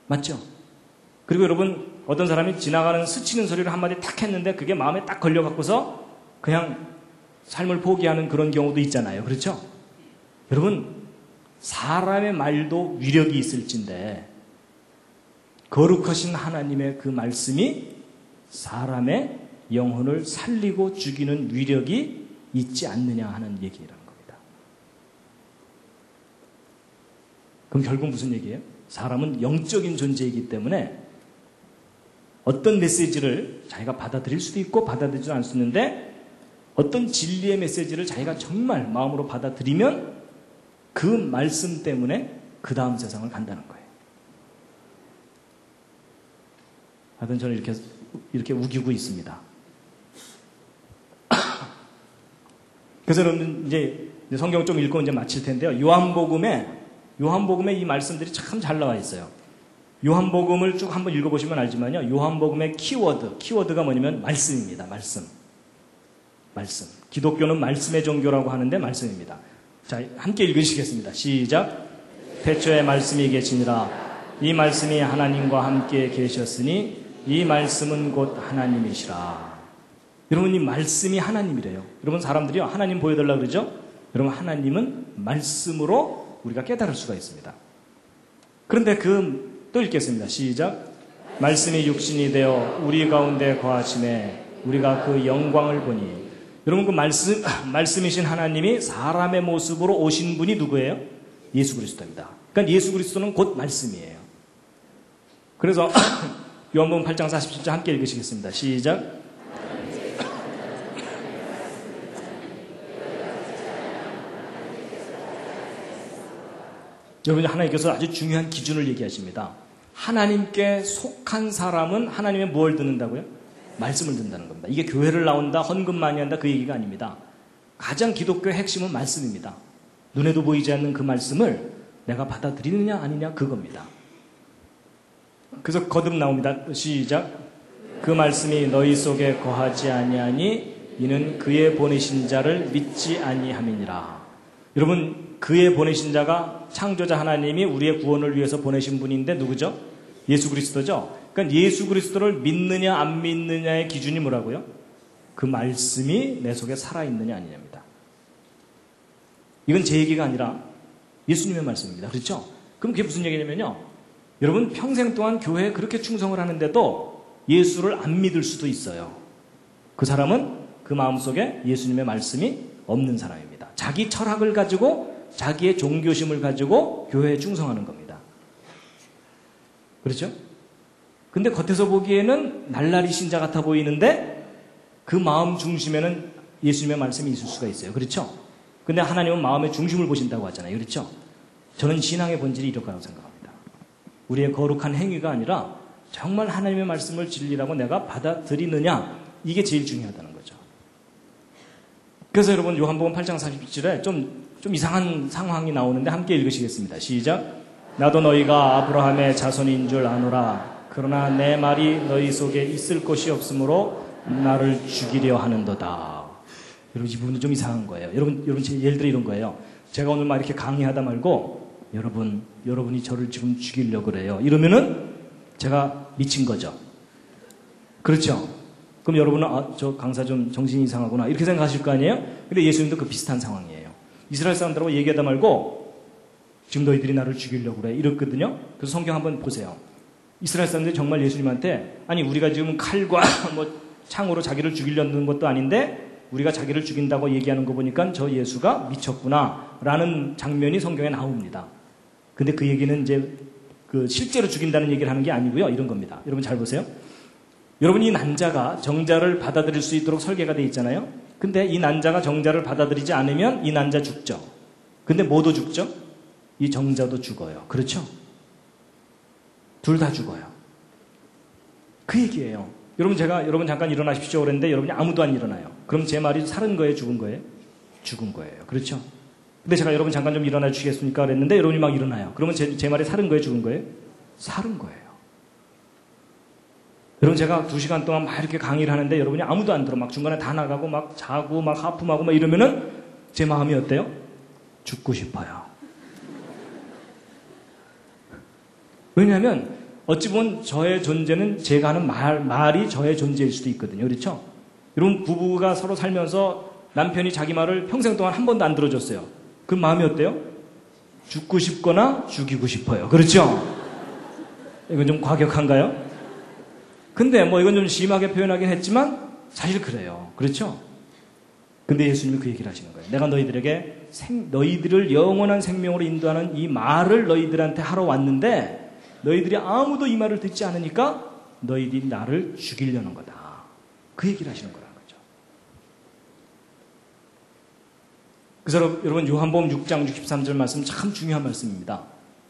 맞죠? 그리고 여러분 어떤 사람이 지나가는 스치는 소리를 한마디 탁 했는데 그게 마음에 딱 걸려갖고서 그냥 삶을 포기하는 그런 경우도 있잖아요. 그렇죠? 여러분 사람의 말도 위력이 있을진데 거룩하신 하나님의 그 말씀이 사람의 영혼을 살리고 죽이는 위력이 있지 않느냐 하는 얘기라는 겁니다. 그럼 결국 무슨 얘기예요? 사람은 영적인 존재이기 때문에 어떤 메시지를 자기가 받아들일 수도 있고 받아들이지 않을 수 있는데 어떤 진리의 메시지를 자기가 정말 마음으로 받아들이면 그 말씀 때문에 그 다음 세상을 간다는 거예요. 하여튼 저는 이렇게 우기고 있습니다. 그래서 여러분 이제 성경 좀 읽고 이제 마칠 텐데요. 요한복음에 이 말씀들이 참 잘 나와 있어요. 요한복음을 쭉 한번 읽어보시면 알지만요. 요한복음의 키워드가 뭐냐면 말씀입니다. 말씀. 기독교는 말씀의 종교라고 하는데 말씀입니다. 자, 함께 읽으시겠습니다. 시작. 태초에 말씀이 계시니라. 이 말씀이 하나님과 함께 계셨으니 이 말씀은 곧 하나님이시라. 여러분 이 말씀이 하나님이래요. 여러분 사람들이요 하나님 보여달라고 그러죠? 여러분 하나님은 말씀으로 우리가 깨달을 수가 있습니다. 그런데 또 읽겠습니다. 시작. 말씀이 육신이 되어 우리 가운데 거하심에 우리가 그 영광을 보니. 여러분 그 말씀이신 하나님이 사람의 모습으로 오신 분이 누구예요? 예수 그리스도입니다. 그러니까 예수 그리스도는 곧 말씀이에요. 그래서 요한복음 8장 47절 함께 읽으시겠습니다. 시작. 여러분 하나님께서 아주 중요한 기준을 얘기하십니다. 하나님께 속한 사람은 하나님의 뭘 듣는다고요? 말씀을 듣는다는 겁니다. 이게 교회를 나온다, 헌금 많이 한다 그 얘기가 아닙니다. 가장 기독교의 핵심은 말씀입니다. 눈에도 보이지 않는 그 말씀을 내가 받아들이느냐 아니냐 그겁니다. 그래서 거듭 나옵니다. 시작. 그 말씀이 너희 속에 거하지 아니하니 이는 그의 보내신 자를 믿지 아니함이니라. 여러분, 그의 보내신 자가 창조자 하나님이 우리의 구원을 위해서 보내신 분인데 누구죠? 예수 그리스도죠. 그러니까 예수 그리스도를 믿느냐 안 믿느냐의 기준이 뭐라고요? 그 말씀이 내 속에 살아있느냐 아니냐입니다. 이건 제 얘기가 아니라 예수님의 말씀입니다. 그렇죠? 그럼 그게 무슨 얘기냐면요. 여러분 평생 동안 교회에 그렇게 충성을 하는데도 예수를 안 믿을 수도 있어요. 그 사람은 그 마음속에 예수님의 말씀이 없는 사람입니다. 자기 철학을 가지고 자기의 종교심을 가지고 교회에 충성하는 겁니다. 그렇죠? 근데 겉에서 보기에는 날라리 신자 같아 보이는데 그 마음 중심에는 예수님의 말씀이 있을 수가 있어요. 그렇죠? 근데 하나님은 마음의 중심을 보신다고 하잖아요. 그렇죠? 저는 신앙의 본질이 이럴 거라고 생각합니다. 우리의 거룩한 행위가 아니라 정말 하나님의 말씀을 진리라고 내가 받아들이느냐 이게 제일 중요하다는 거죠. 그래서 여러분 요한복음 8장 47절에 좀 이상한 상황이 나오는데 함께 읽으시겠습니다. 시작. 나도 너희가 아브라함의 자손인 줄 아노라. 그러나 내 말이 너희 속에 있을 것이 없으므로 나를 죽이려 하는도다. 여러분 이 부분은 좀 이상한 거예요. 여러분 예를 들어 이런 거예요. 제가 오늘 막 이렇게 강의하다 말고 여러분이 저를 지금 죽이려고 그래요. 이러면은 제가 미친 거죠. 그렇죠? 그럼 여러분은 저 강사 좀 정신이 이상하구나 이렇게 생각하실 거 아니에요? 근데 예수님도 그 비슷한 상황이에요. 이스라엘 사람들하고 얘기하다 말고 지금 너희들이 나를 죽이려고 그래 이랬거든요. 그래서 성경 한번 보세요. 이스라엘 사람들이 정말 예수님한테 아니 우리가 지금 칼과 뭐 창으로 자기를 죽이려는 것도 아닌데 우리가 자기를 죽인다고 얘기하는 거 보니까 저 예수가 미쳤구나 라는 장면이 성경에 나옵니다. 근데 그 얘기는 이제 그 실제로 죽인다는 얘기를 하는 게 아니고요. 이런 겁니다. 여러분 잘 보세요. 여러분 이 난자가 정자를 받아들일 수 있도록 설계가 돼 있잖아요. 근데 이 난자가 정자를 받아들이지 않으면 이 난자 죽죠. 근데 뭐도 죽죠? 이 정자도 죽어요. 그렇죠? 둘 다 죽어요. 그 얘기예요. 여러분 잠깐 일어나십시오 그랬는데 여러분이 아무도 안 일어나요. 그럼 제 말이 살은 거예요? 죽은 거예요? 죽은 거예요. 그렇죠? 근데 제가 여러분 잠깐 좀 일어나 주시겠습니까? 그랬는데 여러분이 막 일어나요. 그러면 제 말이 살은 거예요? 죽은 거예요? 살은 거예요. 여러분 제가 2시간 동안 막 이렇게 강의를 하는데 여러분이 아무도 안 들어. 막 중간에 다 나가고 막 자고 막 하품하고 막 이러면은 제 마음이 어때요? 죽고 싶어요. 왜냐하면 어찌 보면 저의 존재는 제가 하는 말이 저의 존재일 수도 있거든요. 그렇죠? 여러분 부부가 서로 살면서 남편이 자기 말을 평생 동안 한 번도 안 들어줬어요. 그 마음이 어때요? 죽고 싶거나 죽이고 싶어요. 그렇죠? 이건 좀 과격한가요? 근데 뭐 이건 좀 심하게 표현하긴 했지만 사실 그래요. 그렇죠? 근데 예수님이 그 얘기를 하시는 거예요. 내가 너희들에게 너희들을 영원한 생명으로 인도하는 이 말을 너희들한테 하러 왔는데 너희들이 아무도 이 말을 듣지 않으니까 너희들이 나를 죽이려는 거다. 그 얘기를 하시는 거라는 거죠. 그래서 여러분 요한복음 6장 63절 말씀 참 중요한 말씀입니다.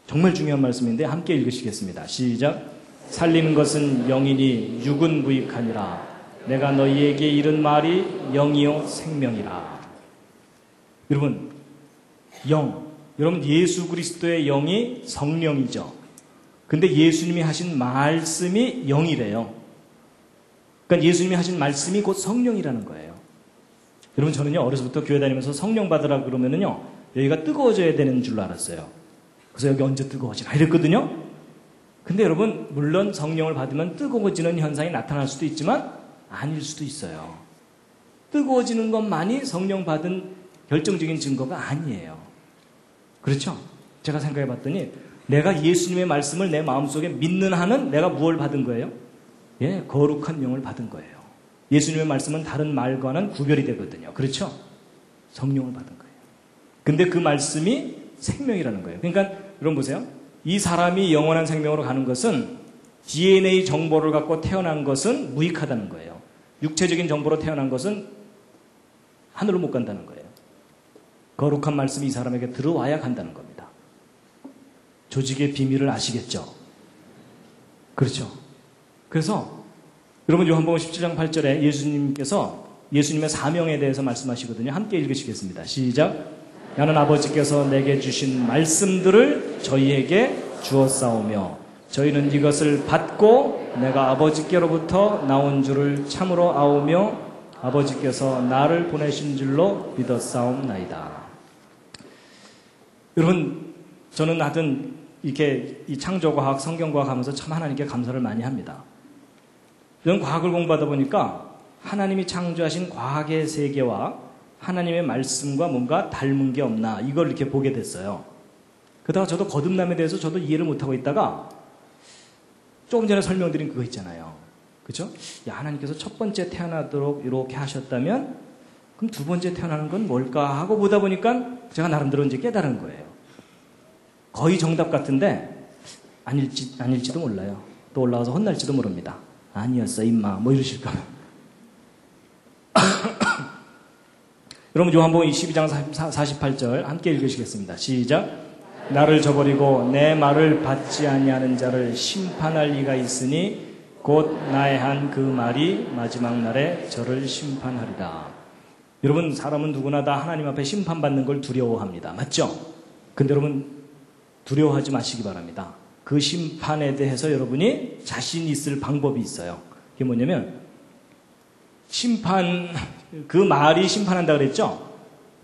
정말 중요한 말씀인데 함께 읽으시겠습니다. 시작. 살리는 것은 영이니 육은 무익하니라. 내가 너희에게 이른 말이 영이요 생명이라. 여러분 여러분 예수 그리스도의 영이 성령이죠. 근데 예수님이 하신 말씀이 영이래요. 그러니까 예수님이 하신 말씀이 곧 성령이라는 거예요. 여러분 저는요 어려서부터 교회 다니면서 성령 받으라 그러면은요 여기가 뜨거워져야 되는 줄 알았어요. 그래서 여기 언제 뜨거워지나 이랬거든요. 근데 여러분 물론 성령을 받으면 뜨거워지는 현상이 나타날 수도 있지만 아닐 수도 있어요. 뜨거워지는 것만이 성령 받은 결정적인 증거가 아니에요. 그렇죠? 제가 생각해 봤더니 내가 예수님의 말씀을 내 마음속에 믿는 한은 내가 무엇을 받은 거예요? 예, 거룩한 영을 받은 거예요. 예수님의 말씀은 다른 말과는 구별이 되거든요. 그렇죠? 성령을 받은 거예요. 근데 그 말씀이 생명이라는 거예요. 그러니까 여러분 보세요. 이 사람이 영원한 생명으로 가는 것은 DNA 정보를 갖고 태어난 것은 무익하다는 거예요. 육체적인 정보로 태어난 것은 하늘로 못 간다는 거예요. 거룩한 말씀이 이 사람에게 들어와야 간다는 겁니다. 조직의 비밀을 아시겠죠? 그렇죠? 그래서 여러분 요한복음 17장 8절에 예수님께서 예수님의 사명에 대해서 말씀하시거든요. 함께 읽으시겠습니다. 시작. 나는 아버지께서 내게 주신 말씀들을 저희에게 주었사오며 저희는 이것을 받고 내가 아버지께로부터 나온 줄을 참으로 아오며 아버지께서 나를 보내신 줄로 믿었사옵나이다. 여러분, 저는 하여튼 이렇게 이 창조과학, 성경과학 하면서 참 하나님께 감사를 많이 합니다. 저는 과학을 공부하다 보니까 하나님이 창조하신 과학의 세계와 하나님의 말씀과 뭔가 닮은 게 없나 이걸 이렇게 보게 됐어요. 그러다가 저도 거듭남에 대해서 저도 이해를 못하고 있다가 조금 전에 설명드린 그거 있잖아요. 그렇죠? 야, 하나님께서 첫 번째 태어나도록 이렇게 하셨다면 그럼 두 번째 태어나는 건 뭘까 하고 보다 보니까 제가 나름대로 이제 깨달은 거예요. 거의 정답 같은데 아닐지도 몰라요. 또 올라와서 혼날지도 모릅니다. 아니었어 임마 뭐 이러실까. 여러분 요한복음 22장 48절 함께 읽으시겠습니다. 시작. 나를 저버리고 내 말을 받지 아니하는 자를 심판할 이가 있으니 곧 나의 한 그 말이 마지막 날에 저를 심판하리라. 여러분 사람은 누구나 다 하나님 앞에 심판받는 걸 두려워합니다. 맞죠? 근데 여러분 두려워하지 마시기 바랍니다. 그 심판에 대해서 여러분이 자신 있을 방법이 있어요. 그게 뭐냐면 심판, 그 말이 심판한다 그랬죠?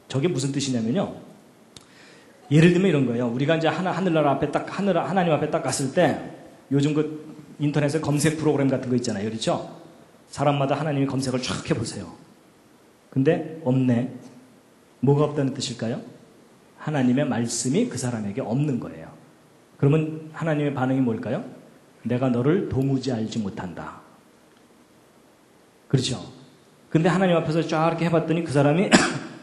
저게 무슨 뜻이냐면요. 예를 들면 이런 거예요. 우리가 이제 하나님 앞에 딱 갔을 때 요즘 그 인터넷에 검색 프로그램 같은 거 있잖아요. 그렇죠? 사람마다 하나님이 검색을 쫙 해보세요. 근데 없네. 뭐가 없다는 뜻일까요? 하나님의 말씀이 그 사람에게 없는 거예요. 그러면 하나님의 반응이 뭘까요? 내가 너를 도무지 알지 못한다. 그렇죠? 근데 하나님 앞에서 쫙 이렇게 해봤더니 그 사람이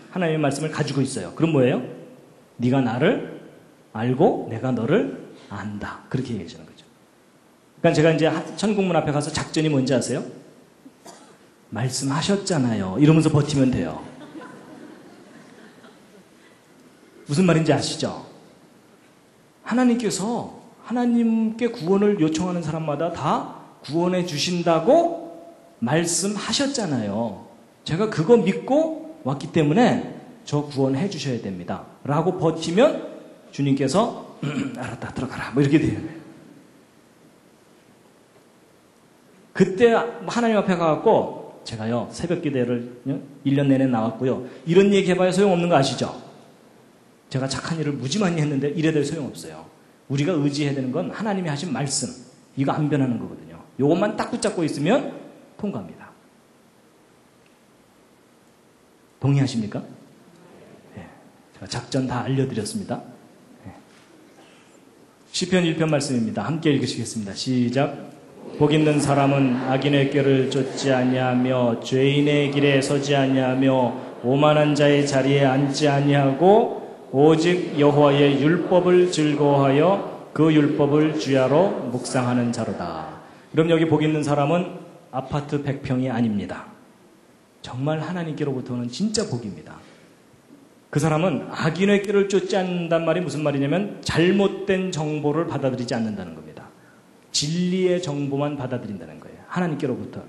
하나님의 말씀을 가지고 있어요. 그럼 뭐예요? 네가 나를 알고 내가 너를 안다. 그렇게 얘기해 주는 거죠. 그러니까 제가 이제 천국문 앞에 가서 작전이 뭔지 아세요? 말씀하셨잖아요. 이러면서 버티면 돼요. 무슨 말인지 아시죠? 하나님께서 하나님께 구원을 요청하는 사람마다 다 구원해 주신다고 말씀하셨잖아요. 제가 그거 믿고 왔기 때문에 저 구원해 주셔야 됩니다. 라고 버티면 주님께서 알았다 들어가라 뭐 이렇게 돼요. 그때 하나님 앞에 가갖고 제가요 새벽 기도를 1년 내내 나왔고요. 이런 얘기 해봐야 소용없는 거 아시죠? 제가 착한 일을 무지 많이 했는데 이래도 소용없어요. 우리가 의지해야 되는 건 하나님이 하신 말씀. 이거 안 변하는 거거든요. 이것만 딱 붙잡고 있으면 통과합니다. 동의하십니까? 네. 제가 작전 다 알려드렸습니다. 네. 시편 1편 말씀입니다. 함께 읽으시겠습니다. 시작. 복 있는 사람은 악인의 꾀를 쫓지 아니하며 죄인의 길에 서지 아니하며 오만한 자의 자리에 앉지 아니하고 오직 여호와의 율법을 즐거워하여 그 율법을 주야로 묵상하는 자로다. 그럼 여기 복 있는 사람은 아파트 100평이 아닙니다. 정말 하나님께로부터는 진짜 복입니다. 그 사람은 악인의 길을 쫓지 않는단 말이 무슨 말이냐면 잘못된 정보를 받아들이지 않는다는 겁니다. 진리의 정보만 받아들인다는 거예요. 하나님께로부터.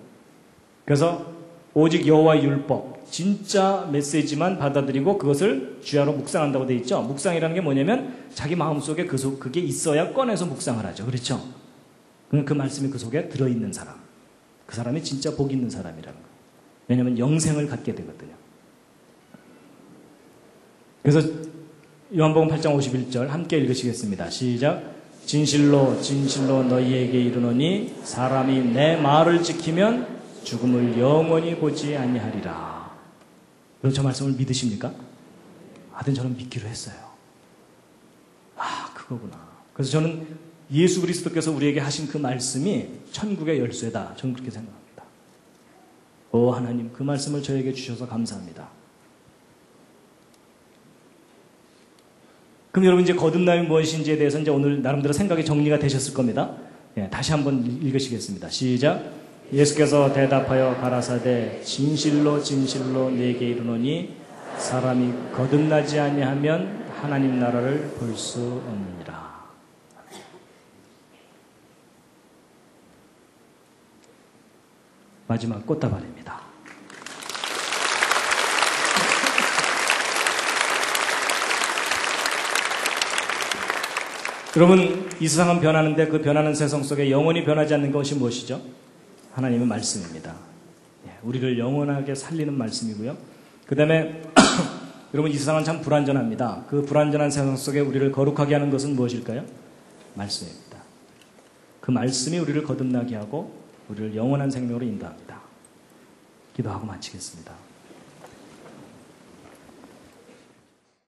그래서 오직 여호와의 율법, 진짜 메시지만 받아들이고 그것을 주야로 묵상한다고 되어 있죠. 묵상이라는 게 뭐냐면 자기 마음속에 그게 있어야 꺼내서 묵상을 하죠. 그렇죠? 그 말씀이 그 속에 들어있는 사람. 그 사람이 진짜 복 있는 사람이라는 거예요. 왜냐하면 영생을 갖게 되거든요. 그래서 요한복음 8장 51절 함께 읽으시겠습니다. 시작. 진실로 진실로 너희에게 이르노니 사람이 내 말을 지키면 죽음을 영원히 보지 아니하리라. 여러분 저 말씀을 믿으십니까? 하여튼 저는 믿기로 했어요. 아 그거구나. 그래서 저는 예수 그리스도께서 우리에게 하신 그 말씀이 천국의 열쇠다. 저는 그렇게 생각합니다. 오 하나님 그 말씀을 저에게 주셔서 감사합니다. 그럼 여러분 이제 거듭남이 무엇인지에 대해서 이제 오늘 나름대로 생각이 정리가 되셨을 겁니다. 예, 다시 한번 읽으시겠습니다. 시작. 예수께서 대답하여 가라사대 진실로 진실로 네게 이르노니 사람이 거듭나지 아니하면 하나님 나라를 볼 수 없느니라. 마지막 꽃다발입니다. 여러분, 이 세상은 변하는데 그 변하는 세상 속에 영원히 변하지 않는 것이 무엇이죠? 하나님의 말씀입니다. 우리를 영원하게 살리는 말씀이고요. 그 다음에 여러분, 이 세상은 참 불완전합니다. 그 불완전한 세상 속에 우리를 거룩하게 하는 것은 무엇일까요? 말씀입니다. 그 말씀이 우리를 거듭나게 하고 우리를 영원한 생명으로 인도합니다. 기도하고 마치겠습니다.